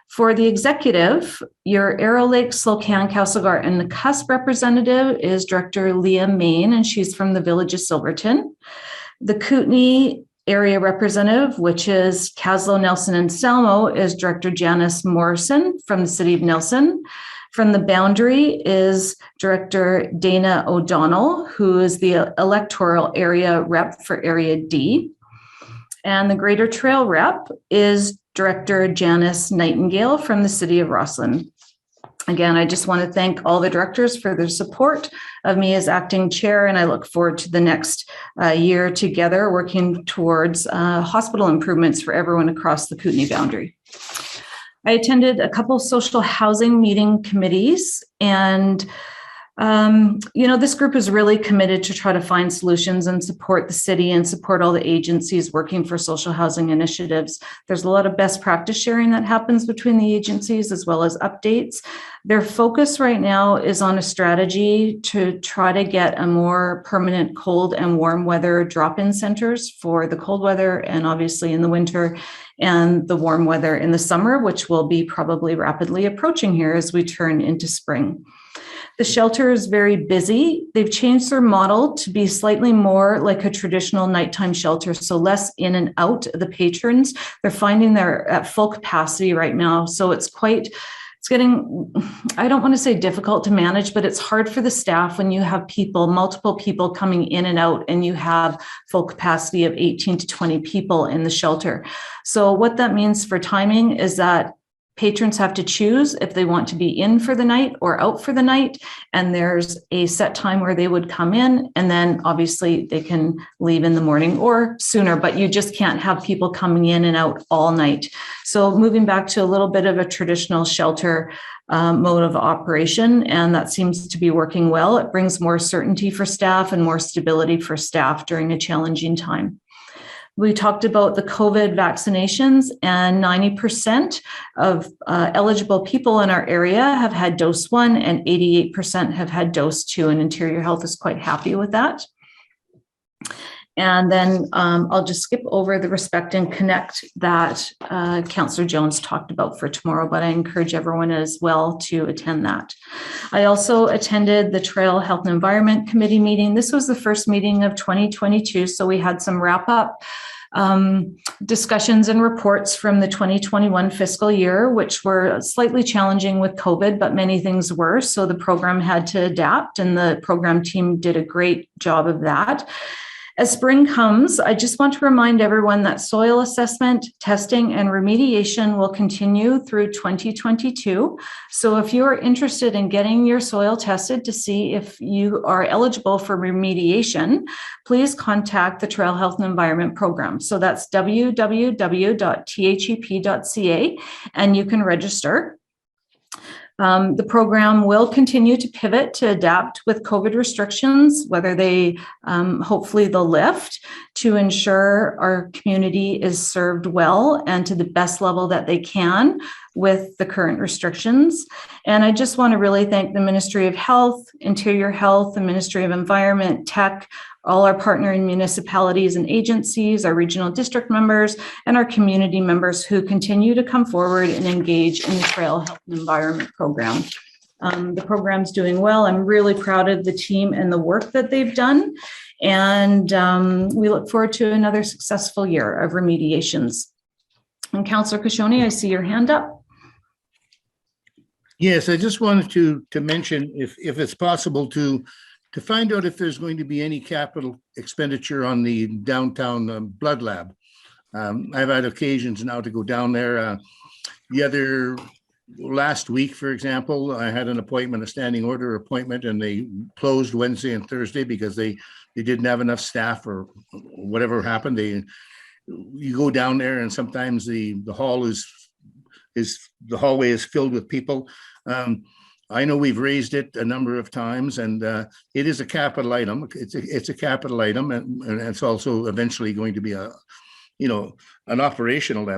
For the executive, your Arrow Lake, Slocan, Castlegar, and the Cusp representative is Director Leah Main, and she's from the Village of Silverton. The Kootenai area representative, which is Caslow, Nelson, and Salmo, is Director Janice Morrison from the City of Nelson. From the Boundary is Director Dana O'Donnell, who is the electoral area rep for Area D. And the Greater Trail rep is Director Janice Nightingale from the City of Rosslyn. Again, I just want to thank all the directors for their support of me as acting chair, and I look forward to the next year together working towards hospital improvements for everyone across the Kootenai Boundary. I attended a couple of social housing meeting committees, and this group is really committed to try to find solutions and support the city and support all the agencies working for social housing initiatives. There's a lot of best practice sharing that happens between the agencies as well as updates. Their focus right now is on a strategy to try to get a more permanent cold and warm weather drop-in centers for the cold weather and obviously in the winter, and the warm weather in the summer, which will be probably rapidly approaching here as we turn into spring. The shelter is very busy. They've changed their model to be slightly more like a traditional nighttime shelter, so less in and out of the patrons. They're finding they're at full capacity right now. So it's getting, I don't want to say difficult to manage, but it's hard for the staff when you have multiple people coming in and out, and you have full capacity of 18 to 20 people in the shelter. So what that means for timing is that patrons have to choose if they want to be in for the night or out for the night. And there's a set time where they would come in, and then obviously they can leave in the morning or sooner, but you just can't have people coming in and out all night. So moving back to a little bit of a traditional shelter mode of operation, and that seems to be working well. It brings more certainty for staff and more stability for staff during a challenging time. We talked about the COVID vaccinations, and 90% of eligible people in our area have had dose 1 and 88% have had dose 2, and Interior Health is quite happy with that. And then I'll just skip over the Respect and Connect that Councillor Jones talked about for tomorrow, but I encourage everyone as well to attend that. I also attended the Trail Health and Environment Committee meeting. This was the first meeting of 2022, so we had some wrap-up discussions and reports from the 2021 fiscal year, which were slightly challenging with COVID, but many things were. So the program had to adapt, and the program team did a great job of that. As spring comes, I just want to remind everyone that soil assessment, testing, and remediation will continue through 2022. So if you are interested in getting your soil tested to see if you are eligible for remediation, please contact the Trail Health and Environment Program. So that's www.thep.ca, and you can register. The program will continue to pivot to adapt with COVID restrictions, whether they hopefully they'll lift, to ensure our community is served well and to the best level that they can with the current restrictions. And I just want to really thank the Ministry of Health, Interior Health, the Ministry of Environment, Tech, all our partnering municipalities and agencies, our regional district members, and our community members who continue to come forward and engage in the Trail Health and Environment Program. The program's doing well. I'm really proud of the team and the work that they've done. And we look forward to another successful year of remediations. And Councillor Kashoni, I see your hand up. Yes, I just wanted to mention if it's possible to find out if there's going to be any capital expenditure on the downtown blood lab. I've had occasions now to go down there. Last week, for example, I had an appointment, a standing order appointment, and they closed Wednesday and Thursday because they didn't have enough staff or whatever happened. You go down there and sometimes the hallway is filled with people. I know we've raised it a number of times, and it is a capital item. It's a capital item, and it's also eventually going to be an operational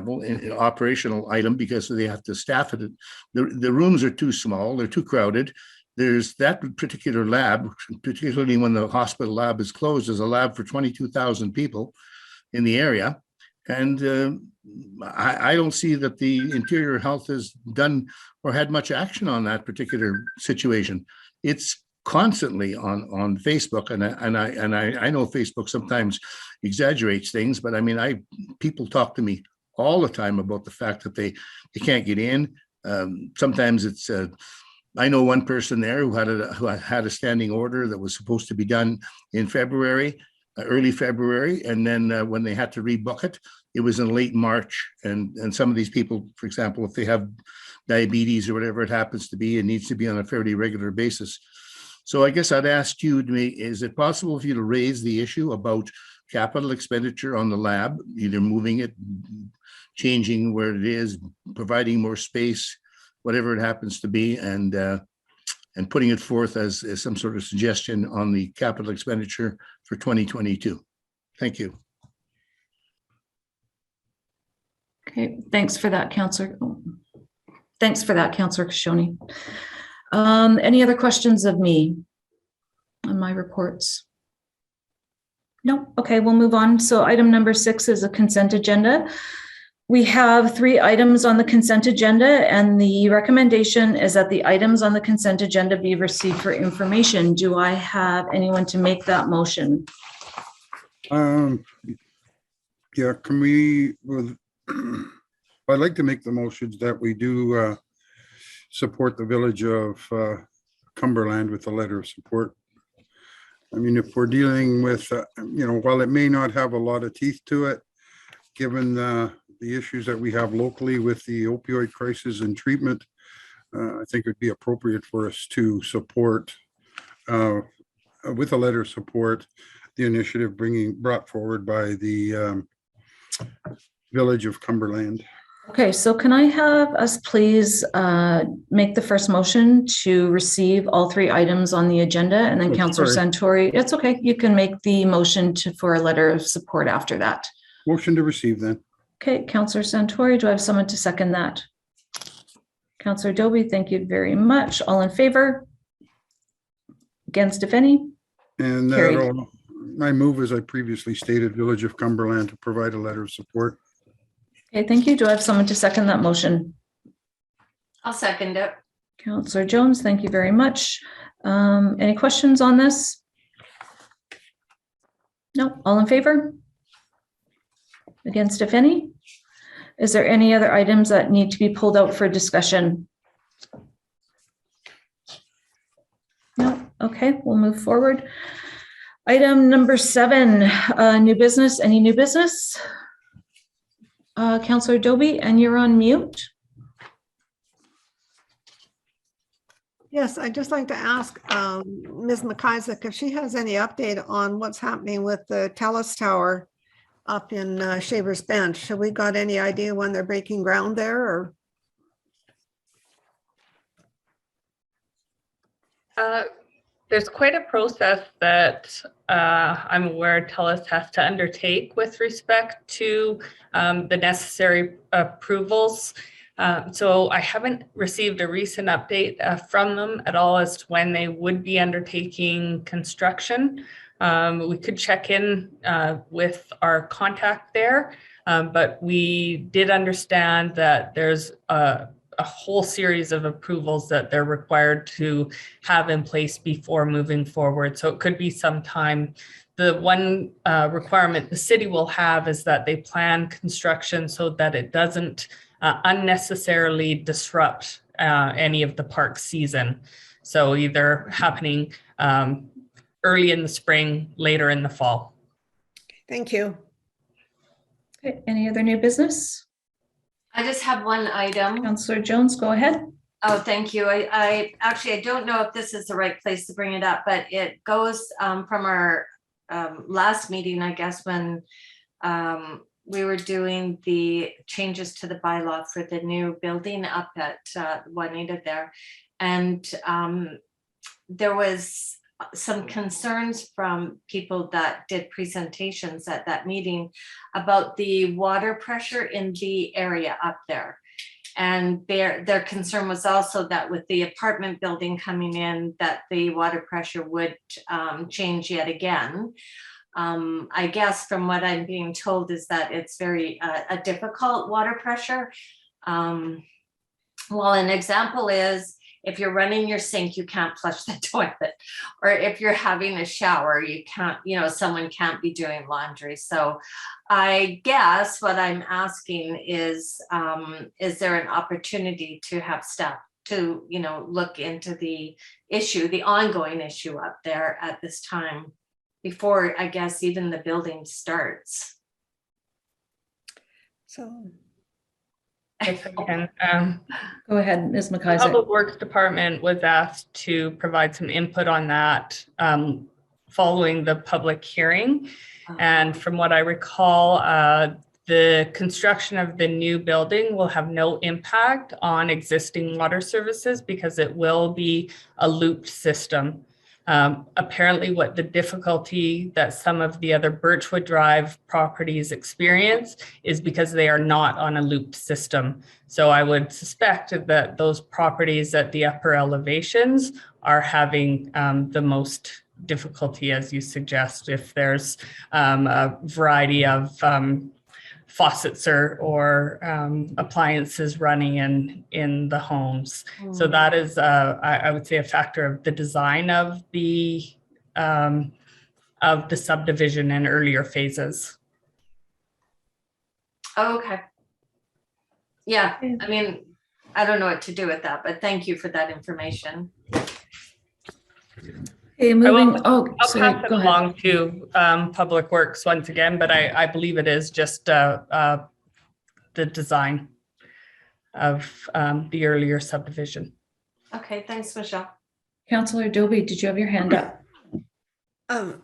operational item because they have to staff it. The rooms are too small, they're too crowded. There's that particular lab, particularly when the hospital lab is closed, is a lab for 22,000 people in the area. And I don't see that the Interior Health has done or had much action on that particular situation. It's constantly on Facebook, and I know Facebook sometimes exaggerates things, but I mean, people talk to me all the time about the fact that they can't get in. Sometimes it's I know one person there who had a standing order that was supposed to be done in February, early February, and then when they had to rebook it, it was in late March. And some of these people, for example, if they have diabetes or whatever it happens to be, it needs to be on a fairly regular basis. So I guess I'd ask you, is it possible for you to raise the issue about capital expenditure on the lab, either moving it, changing where it is, providing more space, whatever it happens to be, and putting it forth as some sort of suggestion on the capital expenditure for 2022. Thank you. Okay, thanks for that, Councillor. Thanks for that, Councillor Kashoni. Any other questions of me on my reports? No, okay, we'll move on. So item number 6 is a consent agenda. We have 3 items on the consent agenda, and the recommendation is that the items on the consent agenda be received for information. Do I have anyone to make that motion? Yeah, can we, I'd like to make the motions that we do support the village of Cumberland with a letter of support. I mean, if we're dealing with, while it may not have a lot of teeth to it, given the issues that we have locally with the opioid crisis and treatment, I think it'd be appropriate for us to support with a letter of support the initiative brought forward by the village of Cumberland. Okay, so can I have us please make the first motion to receive all 3 items on the agenda, and then Councillor Santori, it's okay, you can make the motion for a letter of support after that. Motion to receive then. Okay, Councillor Santori, do I have someone to second that? Councillor Dobie, thank you very much. All in favor? Against, if any? And I move, as I previously stated, Village of Cumberland to provide a letter of support. Okay, thank you. Do I have someone to second that motion? I'll second it. Councillor Jones, thank you very much. Any questions on this? No, all in favor? Against, if any? Is there any other items that need to be pulled out for discussion? No, okay, we'll move forward. Item number 7, new business. Any new business? Councillor Dobie, and you're on mute. Yes, I'd just like to ask Ms. McIsaac if she has any update on what's happening with the TELUS Tower up in Shavers Bench. Have we got any idea when they're breaking ground there, or? There's quite a process that I'm aware TELUS has to undertake with respect to the necessary approvals. So I haven't received a recent update from them at all as to when they would be undertaking construction. We could check in with our contact there, but we did understand that there's a whole series of approvals that they're required to have in place before moving forward. So it could be some time. The one requirement the city will have is that they plan construction so that it doesn't unnecessarily disrupt any of the park season. So either happening early in the spring, later in the fall. Thank you. Okay, any other new business? I just have one item. Councillor Jones, go ahead. Oh, thank you. I actually, I don't know if this is the right place to bring it up, but it goes from our last meeting, I guess, when we were doing the changes to the bylaw for the new building up at Juanita there. And there was some concerns from people that did presentations at that meeting about the water pressure in the area up there. And their concern was also that with the apartment building coming in, that the water pressure would change yet again. I guess from what I'm being told is that it's very a difficult water pressure. Well, an example is if you're running your sink, you can't flush the toilet, or if you're having a shower, you can't, someone can't be doing laundry. So I guess what I'm asking is there an opportunity to have staff to, look into the issue, the ongoing issue up there at this time before, I guess, even the building starts? So If I can, Go ahead, Ms. the McIsaac. Public Works Department was asked to provide some input on that following the public hearing. And from what I recall, the construction of the new building will have no impact on existing water services because it will be a looped system. Apparently what the difficulty that some of the other Birchwood Drive properties experience is because they are not on a looped system. So I would suspect that those properties at the upper elevations are having the most difficulty, as you suggest, if there's a variety of faucets or appliances running in the homes. So that is, I would say, a factor of the design of the subdivision in earlier phases. Oh, okay. Yeah, I mean, I don't know what to do with that, but thank you for that information. Okay, moving, oh, I'll sorry, pass it go ahead. along to Public Works once again, but I believe it is just the design of the earlier subdivision. Okay, thanks, Michelle. Councillor Doby, did you have your hand up?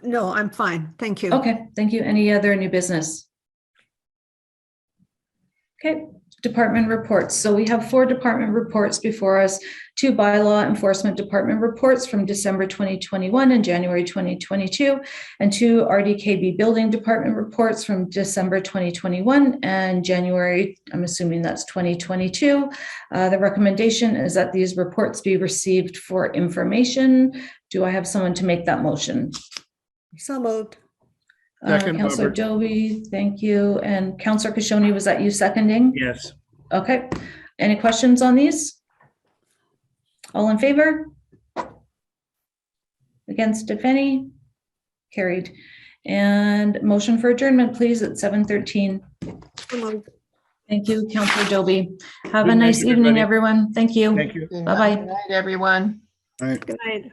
no, I'm fine. Thank you. Okay, thank you. Any other new business? Okay, department reports. So we have 4 department reports before us, 2 bylaw enforcement department reports from December 2021 and January 2022, and 2 RDKB building department reports from December 2021 and January, I'm assuming that's 2022. The recommendation is that these reports be received for information. Do I have someone to make that motion? So moved. Second, Councillor Robert. Doby, thank you. And Councillor Kashoni, was that you seconding? Yes. Okay. Any questions on these? All in favor? Against, if any? Carried. And motion for adjournment, please, at 7:13. So moved. Thank you, Councillor Doby. Have a Good night, nice evening, everybody. everyone. Thank you. Thank you. Bye-bye. Good night, everyone. All right. Good night.